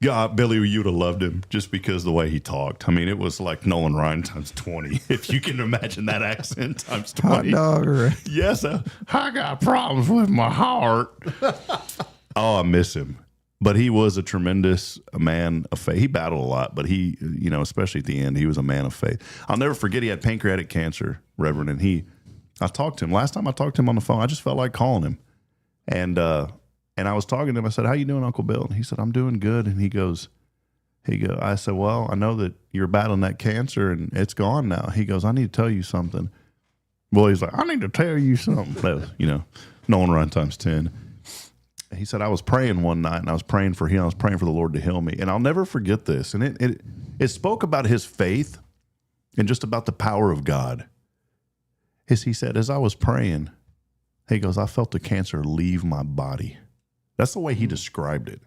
God, Billy, you'd have loved him just because the way he talked. I mean, it was like Nolan Ryan times 20. If you can imagine that accent times 20. Hot dog. Or... Yes, I got problems with my heart. Oh, I miss him. But he was a tremendous man of faith. He battled a lot, but he, especially at the end, he was a man of faith. I'll never forget he had pancreatic cancer, Reverend, and I talked to him. Last time I talked to him on the phone, I just felt like calling him. And I was talking to him. I said, "How you doing, Uncle Bill?" And he said, "I'm doing good." And I said, "Well, I know that you're battling that cancer and it's gone now." He goes, "I need to tell you something." Well, he's like, "I need to tell you something." That was, Nolan Run times 10. He said, "I was praying one night and I was praying for him. I was praying for the Lord to heal me." And I'll never forget this. And it spoke about his faith and just about the power of God. He said, as I was praying, he goes, "I felt the cancer leave my body." That's the way he described it.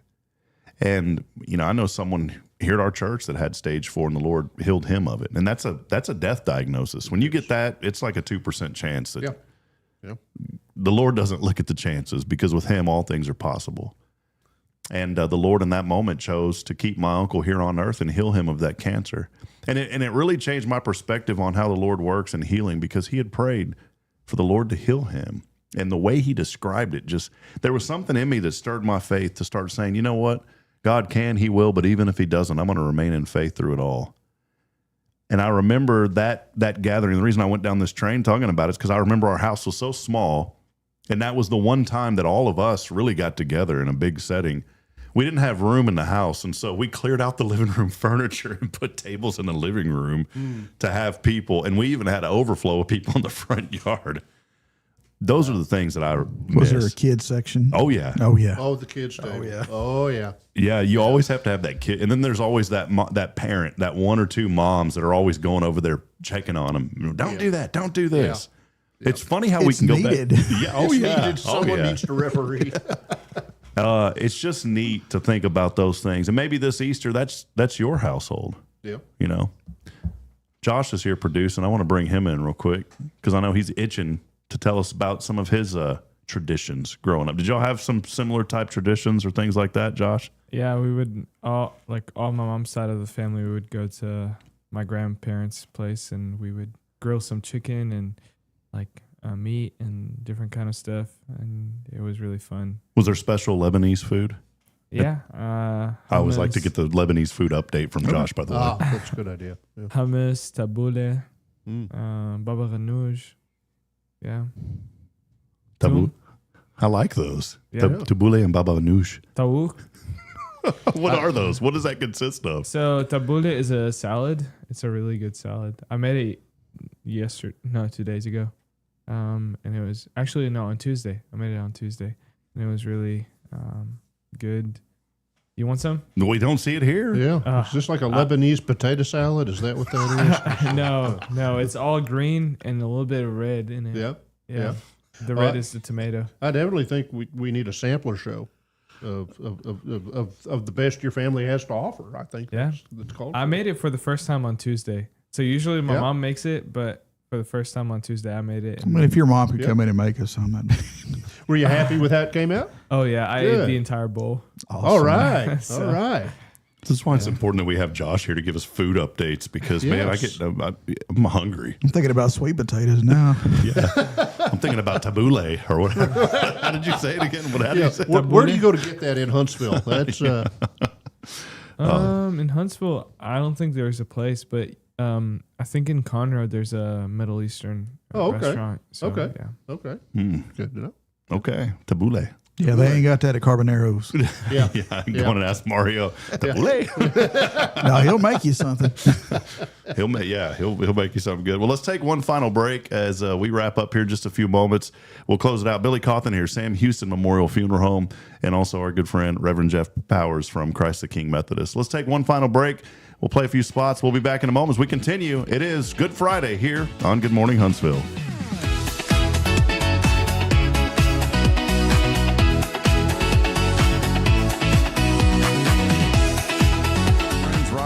And, I know someone here at our church that had stage 4 and the Lord healed him of it. And that's a death diagnosis. When you get that, it's like a 2% chance that the Lord doesn't look at the chances, because with him, all things are possible. And the Lord in that moment chose to keep my uncle here on earth and heal him of that cancer. And it really changed my perspective on how the Lord works in healing, because he had prayed for the Lord to heal him. And the way he described it, there was something in me that stirred my faith to start saying, you know what? God can, he will, but even if he doesn't, I'm going to remain in faith through it all. And I remember that gathering. The reason I went down this train talking about it is because I remember our house was so small And that was the one time that all of us really got together in a big setting. We didn't have room in the house, and so we cleared out the living room furniture and put tables in the living room to have people. And we even had an overflow of people in the front yard. Those are the things that I Was there a miss. kids section? Oh, yeah. Oh, yeah. Oh, the kids' table. Oh, yeah. Oh, yeah. Yeah, you always have to have that kid. And then there's always that that parent, that one or two moms that are always going over there checking on them. Don't do that. Don't do this. It's funny how we It's can go needed. back. Yeah, oh, It's yeah. needed. Someone needs to referee. It's just neat to think about those things. And maybe this Easter, that's your household. Yeah. You know, Josh is here producing. I want to bring him in real quick because I know he's itching to tell us about some of his traditions growing up. Did y'all have some similar type traditions or things like that, Josh? Yeah, we would all my mom's side of the family. We would go to my grandparents' place and we would grill some chicken and like meat and different kind of stuff, and it was really fun. Was there special Lebanese food? Yeah, I always like to get the Lebanese food update from Josh, by the way. Ah, that's a good idea. Yeah. hummus, tabbouleh, baba ghanoush. Yeah, Tabu. I like those. Yeah. Tabbouleh and baba ganoush. tawouk. What are those? What does that consist of? So tabbouleh is a salad. It's a really good salad. I made it 2 days ago. And it was actually on Tuesday. I made it on Tuesday, and it was really good. You want some? We don't see it here. Yeah. Is this like a Lebanese potato salad? Is that what that is? No, it's all green and a little bit of red in it. Yep. Yeah. Yeah. The red is the tomato. I definitely think we need a sampler show of the best your family has to offer. I think that's called. I made it for the first time on Tuesday. So usually my Yeah. mom makes it, but for the first time on Tuesday, I made it. I mean, if your mom could come in and make us some, I'd be Were you happy with how it came out? Oh yeah, I ate Good. the entire bowl. awesome. All right. So- All right. This is why it's important that we have Josh here to give us food updates because, man, Yes. I'm hungry. I'm thinking about sweet potatoes now. I'm thinking about tabbouleh or whatever. How did you say it again? How did you say it? Where do you go to get that in Huntsville? That's In Huntsville, I don't think there's a place, but I think in Conroe there's a Middle Eastern restaurant. So, Okay. Yeah. okay. Good to know. Okay, tabbouleh. Yeah, they ain't got that at Carbonero's. Yeah. Yeah, I'm going and ask Mario. Tabbouleh. No, he'll make you something. He'll make you something good. Well, let's take one final break as we wrap up here in just a few moments. We'll close it out. Billy Cauthen here, Sam Houston Memorial Funeral Home, and also our good friend Reverend Jeff Powers from Christ the King Methodist. Let's take one final break. We'll play a few spots. We'll be back in a moment as we continue. It is Good Friday here on Good Morning Huntsville.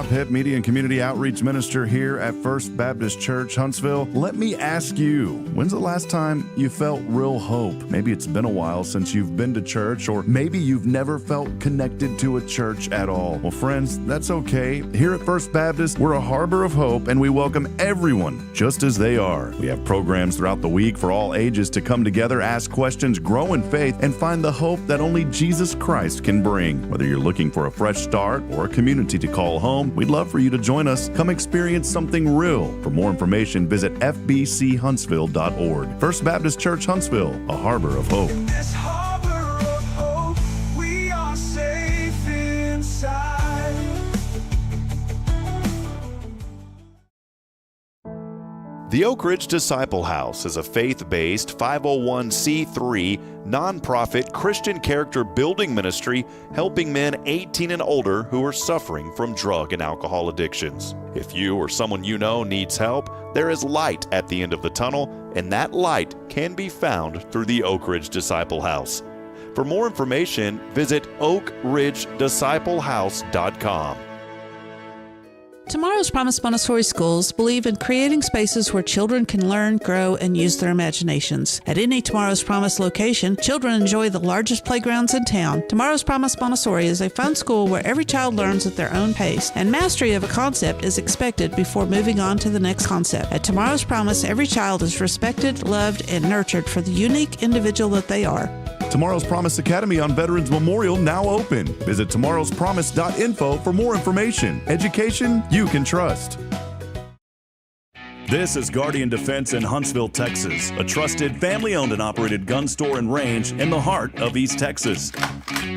Hip Media and Community Outreach Minister here at First Baptist Church, Huntsville. Let me ask you, when's the last time you felt real hope? Maybe it's been a while since you've been to church, or maybe you've never felt connected to a church at all. Well, friends, that's okay. Here at First Baptist, we're a harbor of hope, and we welcome everyone just as they are. We have programs throughout the week for all ages to come together, ask questions, grow in faith, and find the hope that only Jesus Christ can bring. Whether you're looking for a fresh start or a community to call home, we'd love for you to join us. Come experience something real. For more information, visit fbchuntsville.org. First Baptist Church Huntsville, a harbor of hope. In this harbor of hope, we are safe inside. The Oak Ridge Disciple House is a faith-based 501c3 nonprofit Christian character building ministry helping men 18 and older who are suffering from drug and alcohol addictions. If you or someone you know needs help, there is light at the end of the tunnel, and that light can be found through the Oak Ridge Disciple House. For more information, visit oakridgedisciplehouse.com. Tomorrow's Promise Montessori schools believe in creating spaces where children can learn, grow, and use their imaginations. At any Tomorrow's Promise location, children enjoy the largest playgrounds in town. Tomorrow's Promise Montessori is a fun school where every child learns at their own pace, and mastery of a concept is expected before moving on to the next concept. At Tomorrow's Promise, every child is respected, loved, and nurtured for the unique individual that they are. Tomorrow's Promise Academy on Veterans Memorial now open. Visit tomorrowspromise.info for more information. Education you can trust. This is Guardian Defense in Huntsville, Texas, a trusted, family-owned and operated gun store and range in the heart of East Texas.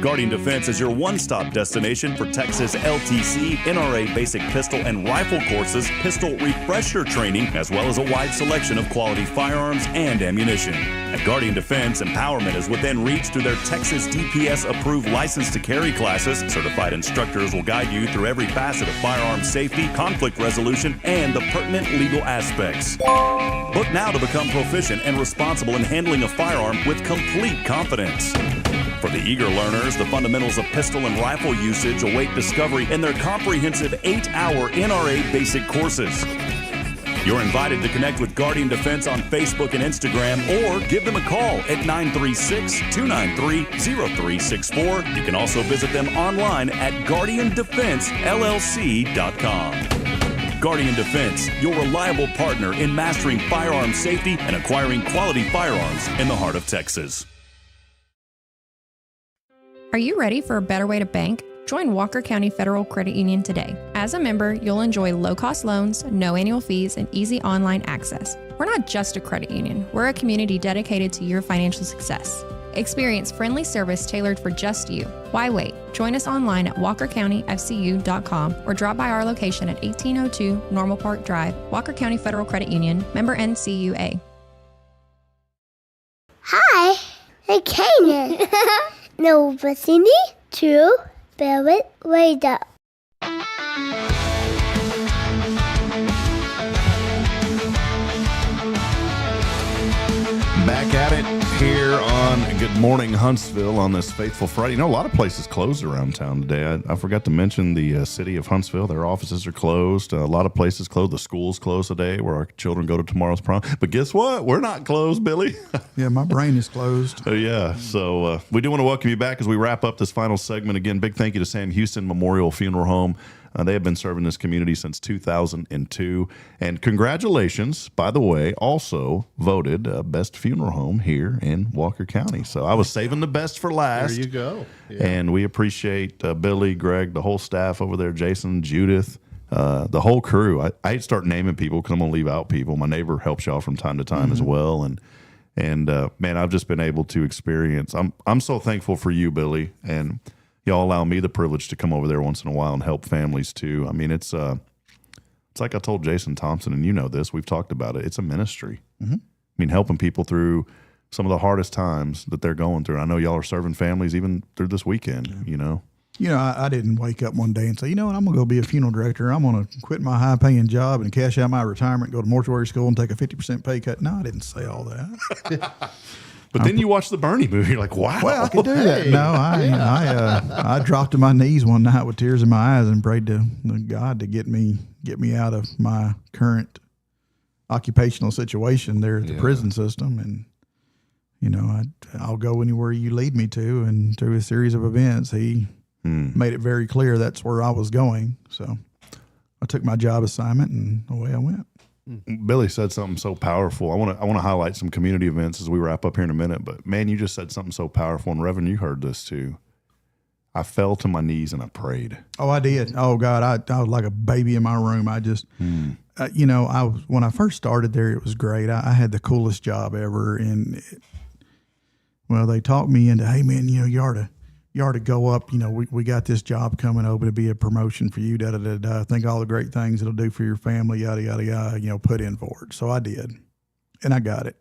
Guardian Defense is your one-stop destination for Texas LTC, NRA basic pistol and rifle courses, pistol refresher training, as well as a wide selection of quality firearms and ammunition. At Guardian Defense, empowerment is within reach through their Texas DPS-approved license to carry classes. Certified instructors will guide you through every facet of firearm safety, conflict resolution, and the pertinent legal aspects. Book now to become proficient and responsible in handling a firearm with complete confidence. For the eager learners, the fundamentals of pistol and rifle usage await discovery in their comprehensive 8-hour NRA basic courses. You're invited to connect with Guardian Defense on Facebook and Instagram, or give them a call at 936-293-0364. You can also visit them online at guardiandefensellc.com. Guardian Defense, your reliable partner in mastering firearm safety and acquiring quality firearms in the heart of Texas. Are you ready for a better way to bank? Join Walker County Federal Credit Union today. As a member, you'll enjoy low-cost loans, no annual fees, and easy online access. We're not just a credit union. We're a community dedicated to your financial success. Experience friendly service tailored for just you. Why wait? Join us online at walkercountyfcu.com or drop by our location at 1802 Normal Park Drive, Walker County Federal Credit Union, member NCUA. Hi, I'm Cauthen. No, Cindy, to Velvet Radar. Back at it here on Good Morning Huntsville on this faithful Friday. You know, a lot of places closed around town today. I forgot to mention the city of Huntsville. Their offices are closed. A lot of places closed. The schools closed today where our children go to tomorrow's prom. But guess what? We're not closed, Billy. Yeah, my brain is closed. Yeah. So we do want to welcome you back as we wrap up this final segment. Again, big thank you to Sam Houston Memorial Funeral Home. They have been serving this community since 2002. And congratulations, by the way, also voted best funeral home here in Walker County. So I was saving the best for last. There you go. Yeah. And we appreciate Billy, Greg, the whole staff over there, Jason, Judith, the whole crew. I hate to start naming people because I'm going to leave out people. My neighbor helps y'all from time to time as well. And man, I've just been able to experience. I'm so thankful for you, Billy, and y'all allow me the privilege to come over there once in a while and help families too. I mean, it's like I told Jason Thompson, and you know this, we've talked about it. It's a ministry. Mm-hmm. I mean, helping people through some of the hardest times that they're going through. I know y'all are serving families even through this weekend, you know. You know, I didn't wake up one day and say, you know what, I'm going to go be a funeral director. I'm going to quit my high-paying job and cash out my retirement, go to mortuary school and take a 50% pay cut. No, I didn't say all that. But then you watch the Bernie movie, you're like, wow. Well, I could do that. No, I dropped to my knees one night with tears in my eyes and prayed to God to get me out of my current occupational situation there at the prison system. And, you know, I'll go anywhere you lead me to. And through a series of events, he made it very clear that's where I was going. So I took my job assignment and away I went. Billy said something so powerful. I want to highlight some community events as we wrap up here in a minute. But man, you just said something so powerful, and Reverend, you heard this too. I fell to my knees and I prayed. Oh, I did. Oh God, I was like a baby in my room. I just, you know, when I first started there, it was great. I had the coolest job ever, and well, they talked me into, hey man, you know, you ought to go up. You know, we got this job coming open to be a promotion for you. Da da da da. Think all the great things it'll do for your family. Yada yada yada. You know, put in for it. So I did, and I got it.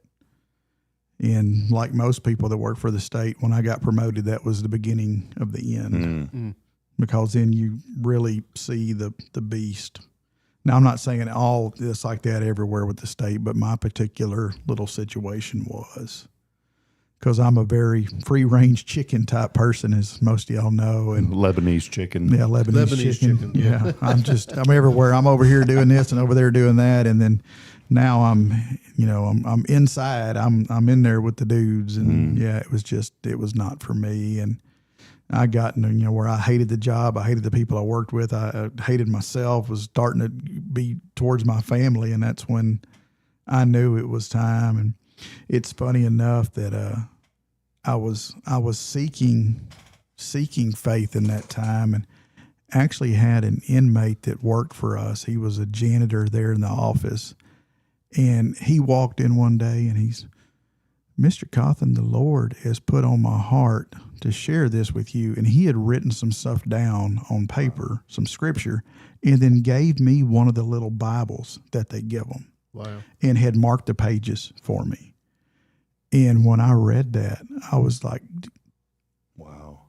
And like most people that work for the state, when I got promoted, that was the beginning of the end, because then you really see the beast. Now, I'm not saying all this like that everywhere with the state, but my particular little situation was. Because I'm a very free-range chicken type person, as most of y'all know, and Lebanese chicken. Yeah, Lebanese chicken. Yeah, I'm everywhere. I'm over here doing this and over there doing that, and then now I'm inside. I'm in there with the dudes, and yeah, it was not for me, and I got where I hated the job, I hated the people I worked with, I hated myself, was starting to be towards my family, and that's when I knew it was time. And it's funny enough that I was seeking faith in that time, and actually had an inmate that worked for us. He was a janitor there in the office, And he walked in one day and he's, Mr. Cauthen, the Lord has put on my heart to share this with you. And he had written some stuff down on paper, some scripture, and then gave me one of the little Bibles that they give them. Wow. And had marked the pages for me. And when I read that, I was like, Wow.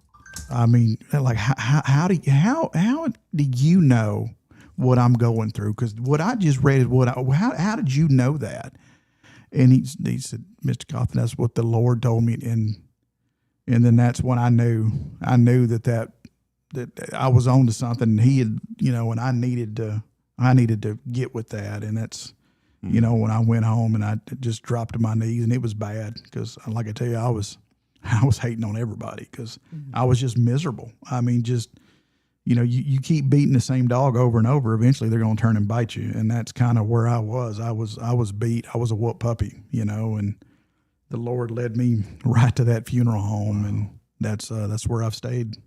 I mean, like, how do you know what I'm going through? Because what I just read is how did you know that? And he said, Mr. Cauthen, that's what the Lord told me. And then that's when I knew that I was on to something. And he had, and I needed to get with that. And that's, when I went home and I just dropped to my knees, and it was bad because, like I tell you, I was hating on everybody because I was just miserable. I mean, just, you keep beating the same dog over and over. Eventually they're going to turn and bite you. And that's kind of where I was. I was beat. I was a whoop puppy, and the Lord led me right to that funeral home. And that's where I've stayed.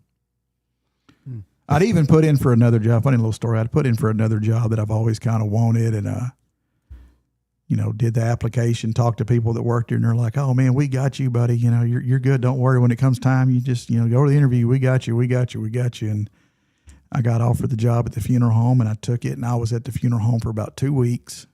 I'd even put in for another job. Funny little story. I'd put in for another job that I've always kind of wanted. And, did the application, talked to people that worked there, and they're like, "Oh man, we got you, buddy. You're good. Don't worry. When it comes time, you just, go to the interview. We got you. And I got offered the job at the funeral home, and I took it, and I was at the funeral home for about 2 weeks.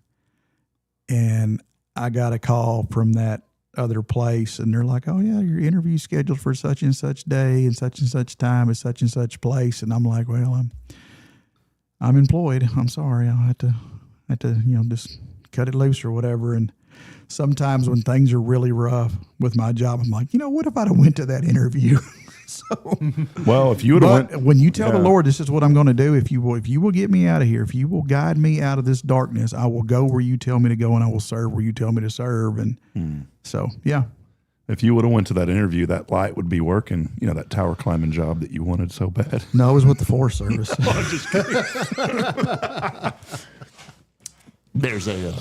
And I got a call from that other place, and they're like, "Oh yeah, your interview's scheduled for such and such day and such time at such and such place." And I'm like, "Well, I'm employed. I'm sorry. I'll have to, just cut it loose or whatever." And sometimes when things are really rough with my job, I'm like, what if I'd have went to that interview? So, well, if you would have went, when you tell the Lord, this is what I'm going to do. If you will get me out of here, if you will guide me out of this darkness, I will go where you tell me to go, and I will serve where you tell me to serve. And so, yeah. If you would have went to that interview, that light would be working, that tower climbing job that you wanted so bad. No, it was with the Forest Service. I'm just kidding. There's a.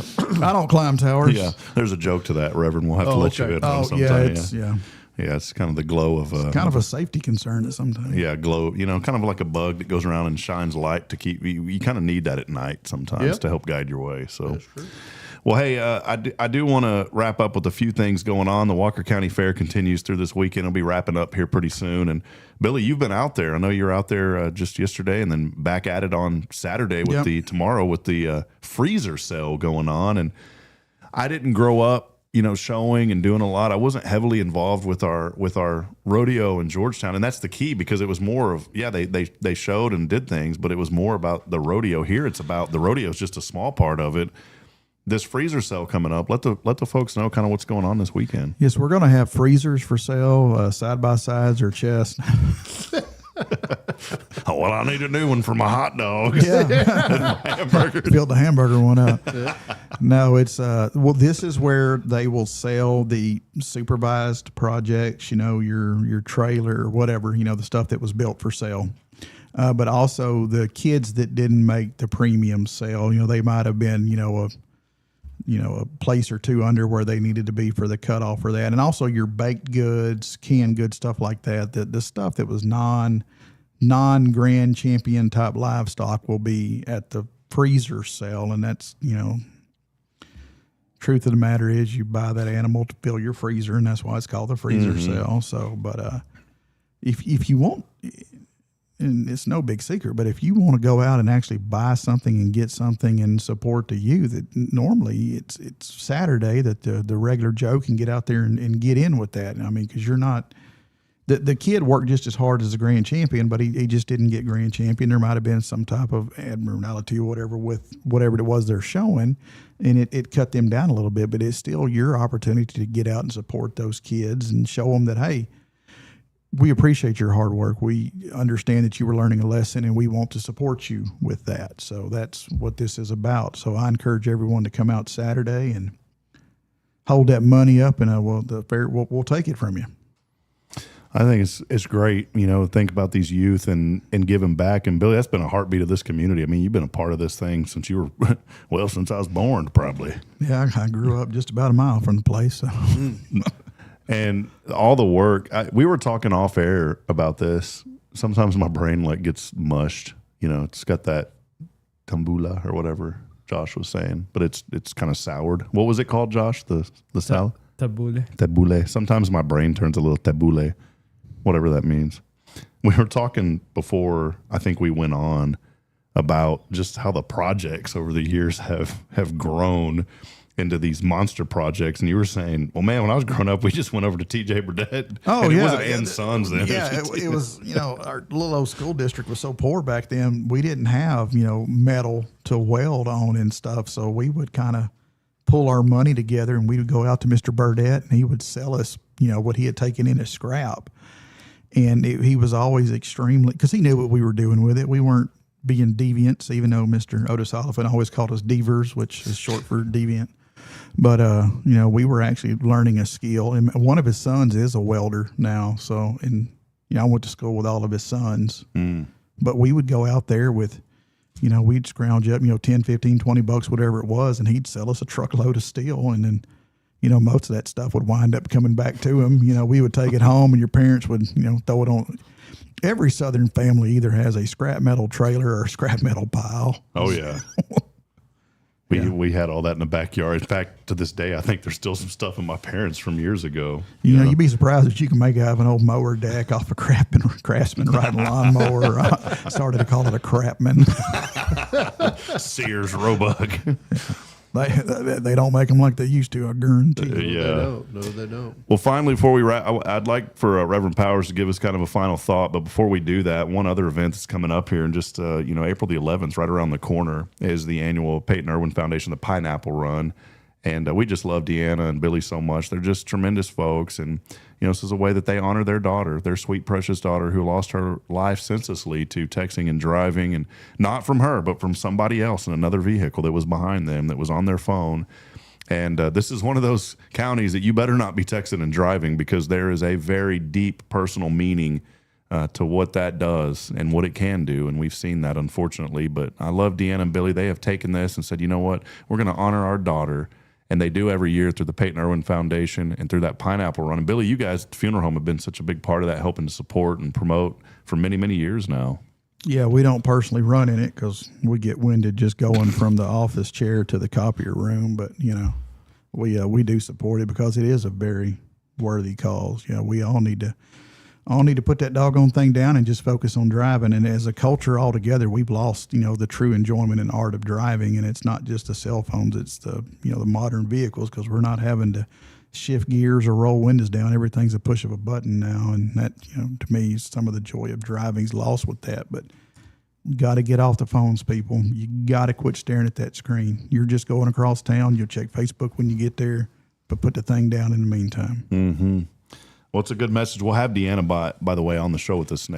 I don't climb towers. Yeah, there's a joke to that, Reverend. We'll have to let you in on sometime. Yeah, it's kind of the glow of. It's kind of a safety concern at sometimes. Yeah, glow. Kind of like a bug that goes around and shines light to keep you kind of need that at night sometimes to help guide your way. So. That's true. Well, hey, I do want to wrap up with a few things going on. The Walker County Fair continues through this weekend. It'll be wrapping up here pretty soon. And Billy, you've been out there. I know you were out there just yesterday, and then back at it on Saturday with tomorrow with the freezer sale going on. And I didn't grow up, showing and doing a lot. I wasn't heavily involved with our rodeo in Georgetown, and that's the key because it was more of they showed and did things, but it was more about the rodeo. Here, it's about the rodeo is just a small part of it. This freezer sale coming up, let the folks know kind of what's going on this weekend. Yes, we're going to have freezers for sale, side by sides or chest. Oh, well, I need a new one for my hot dogs. Yeah, hamburger. Filled the hamburger one up. No, it's this is where they will sell the supervised projects. Your trailer or whatever. The stuff that was built for sale. But also the kids that didn't make the premium sale. They might have been a place or two under where they needed to be for the cutoff for that. And also your baked goods, canned goods, stuff like that. The stuff that was non-grand champion type livestock will be at the freezer sale. And that's, truth of the matter is you buy that animal to fill your freezer, and that's why it's called the freezer sale. So, but if you want, and it's no big secret, but if you want to go out and actually buy something and get something and support the youth, normally it's Saturday that the regular Joe can get out there and get in with that. I mean, because you're not the kid worked just as hard as the grand champion, but he just didn't get grand champion. There might have been some type of abnormality or whatever with whatever it was they're showing, and it cut them down a little bit. But it's still your opportunity to get out and support those kids and show them that, hey, we appreciate your hard work. We understand that you were learning a lesson, and we want to support you with that. So that's what this is about. So I encourage everyone to come out Saturday and hold that money up, and the fair we'll take it from you. I think it's great, think about these youth and give them back. And Billy, that's been a heartbeat of this community. I mean, you've been a part of this thing since you were, since I was born, probably. Yeah, I grew up just about a mile from the place. So. And all the work, we were talking off air about this. Sometimes my brain gets mushed. It's got that tambula or whatever. Josh was saying, but it's kind of soured. What was it called, Josh? The salad? Tabbouleh. Tabbouleh. Sometimes my brain turns a little tabbouleh, whatever that means. We were talking before I think we went on about just how the projects over the years have grown into these monster projects. And you were saying, well, man, when I was growing up, we just went over to TJ Burdett. Oh, and yeah. It wasn't and Sons then. Yeah, it was, our little old school district was so poor back then. We didn't have, metal to weld on and stuff. So we would kind of pull our money together and we would go out to Mr. Burdett and he would sell us, what he had taken in as scrap. And he was always extremely, because he knew what we were doing with it. We weren't being deviants, even though Mr. Otis Oliphant always called us devers, which is short for deviant. But, we were actually learning a skill. And one of his sons is a welder now. So, I went to school with all of his sons. But we would go out there with, we'd scrounge up, 10, 15, 20 bucks, whatever it was, and he'd sell us a truckload of steel. And then, most of that stuff would wind up coming back to him. We would take it home and your parents would, throw it on. Every Southern family either has a scrap metal trailer or a scrap metal pile. Oh, yeah. We had all that in the backyard. In fact, to this day, I think there's still some stuff in my parents from years ago. You'd be surprised if you can make out of an old mower deck off a Craftsman riding a lawnmower. I started to call it a Crapman. Sears Roebuck. They don't make them like they used to, I guarantee you. Yeah. No, they don't. Well, finally, before we wrap, I'd like for Reverend Powers to give us kind of a final thought. But before we do that, one other event that's coming up here in just, April the 11th, right around the corner, is the annual Peyton Irwin Foundation, the Pineapple Run. And we just love Deanna and Billy so much. They're just tremendous folks. And, this is a way that they honor their daughter, their sweet, precious daughter who lost her life senselessly to texting and driving. And not from her, but from somebody else in another vehicle that was behind them, that was on their phone. And this is one of those counties that you better not be texting and driving, because there is a very deep personal meaning to what that does and what it can do. And we've seen that, unfortunately. But I love Deanna and Billy. They have taken this and said, you know what? We're going to honor our daughter. And they do every year through the Peyton Irwin Foundation and through that Pineapple Run. And Billy, you guys at the funeral home have been such a big part of that, helping to support and promote for many, many years now. Yeah, we don't personally run in it because we get winded just going from the office chair to the copier room. But, we do support it because it is a very worthy cause. We all need to put that doggone thing down and just focus on driving. And as a culture altogether, we've lost, the true enjoyment and art of driving. And it's not just the cell phones, it's the modern vehicles, because we're not having to shift gears or roll windows down. Everything's a push of a button now. And that, to me, some of the joy of driving's lost with that. But you got to get off the phones, people. You got to quit staring at that screen. You're just going across town. You'll check Facebook when you get there, but put the thing down in the meantime. Mm-hmm. Well, it's a good message. We'll have Deanna, by the way, on the show with us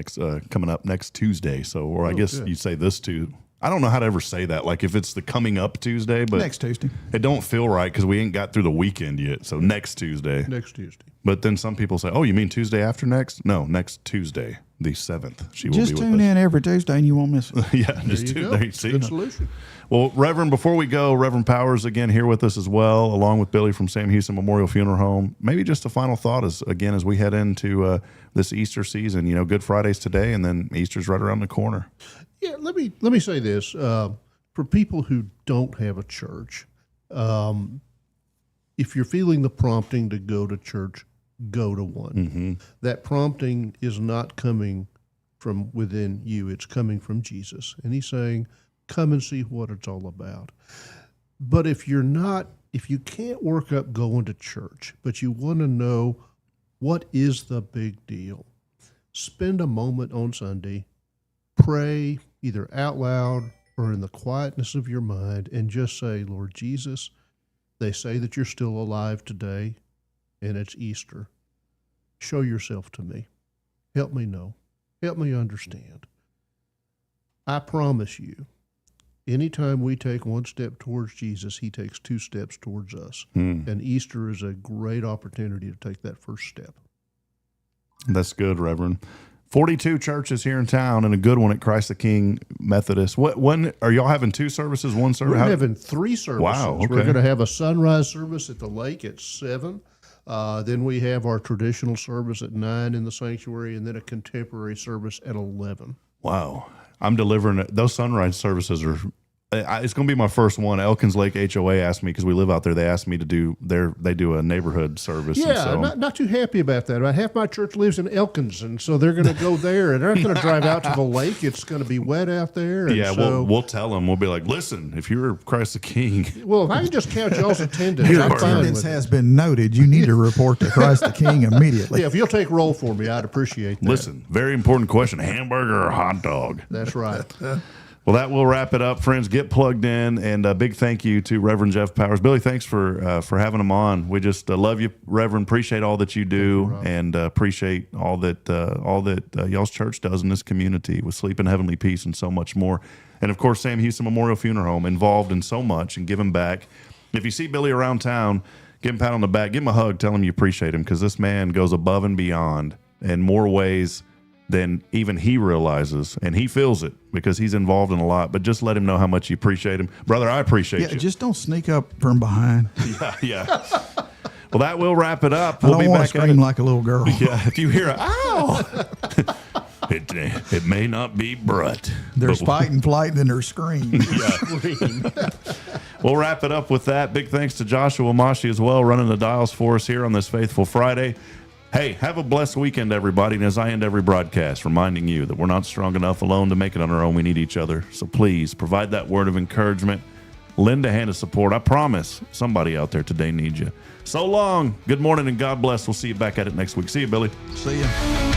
coming up next Tuesday. So, or I guess you say this too. I don't know how to ever say that. Like if it's the coming up Tuesday, but next Tuesday. It don't feel right because we ain't got through the weekend yet. So next Tuesday. Next Tuesday. But then some people say, "Oh, you mean Tuesday after next?" No, next Tuesday, the 7th. She will just be with tune us. in every Tuesday and you won't miss it. Yeah, just tune. There you see. Good solution. Well, Reverend, before we go, Reverend Powers again here with us as well, along with Billy from Sam Houston Memorial Funeral Home. Maybe just a final thought as we head into this Easter season. Good Friday's today, and then Easter's right around the corner. Yeah, let me say this for people who don't have a church. If you're feeling the prompting to go to church, go to one. Mm-hmm. That prompting is not coming from within you; it's coming from Jesus, and He's saying, come and see what it's all about. But if you can't work up going to church, but you want to know what is the big deal, spend a moment on Sunday, pray either out loud or in the quietness of your mind, and just say, Lord Jesus, they say that you're still alive today, and it's Easter. Show yourself to me. Help me know. Help me understand. I promise you, anytime we take one step towards Jesus, He takes 2 steps towards us. And Easter is a great opportunity to take that first step. That's good, Reverend. 42 churches here in town and a good one at Christ the King Methodist. When are y'all having 2 services, 1 service? We're having 3 services. Wow, okay. We're going to have a sunrise service at the lake at 7. Then we have our traditional service at 9 in the sanctuary, and then a contemporary service at 11. Wow. I'm delivering it. Those sunrise services are it's going to be my first one. Elkins Lake HOA asked me, because we live out there, they asked me to do they do a neighborhood service. Yeah, and so, not too happy about that. About half my church lives in Elkins, and so they're going to go there, and they're not going to drive out to the lake. It's going to be wet out there. And yeah, so, we'll tell them. We'll be like, listen, if you're Christ the King. well, if I can just count y'all's attendance, Your I'm fine attendance with it. has been noted. You need to report to Christ the King immediately. Yeah, if you'll take roll for me, I'd appreciate that. Listen, very important question: hamburger or hot dog? That's right. Well, that will wrap it up, friends. Get plugged in, and a big thank you to Reverend Jeff Powers. Billy, thanks for having him on. We just love you, Reverend. Appreciate all that you do, and appreciate all that y'all's church does in this community with Sleep in Heavenly Peace and so much more. And of course, Sam Houston Memorial Funeral Home, involved in so much and giving back. If you see Billy around town, give him a pat on the back, give him a hug, tell him you appreciate him, because this man goes above and beyond in more ways than even he realizes, and he feels it because he's involved in a lot. But just let him know how much you appreciate him. Brother, I appreciate you. Just don't sneak up from behind. Yeah. Well, that will wrap it up. I We'll don't be want back to at scream it. like a little girl. Yeah, if you hear a ow, it may not be Brett. There's but- fight and flight, and then there's scream. We'll wrap it up with that. Big thanks to Joshua Mashi as well, running the dials for us here on this Faithful Friday. Hey, have a blessed weekend, everybody. And as I end every broadcast, reminding you that we're not strong enough alone to make it on our own. We need each other. So please provide that word of encouragement. Lend a hand of support. I promise somebody out there today needs you. So long. Good morning and God bless. We'll see you back at it next week. See you, Billy. See ya.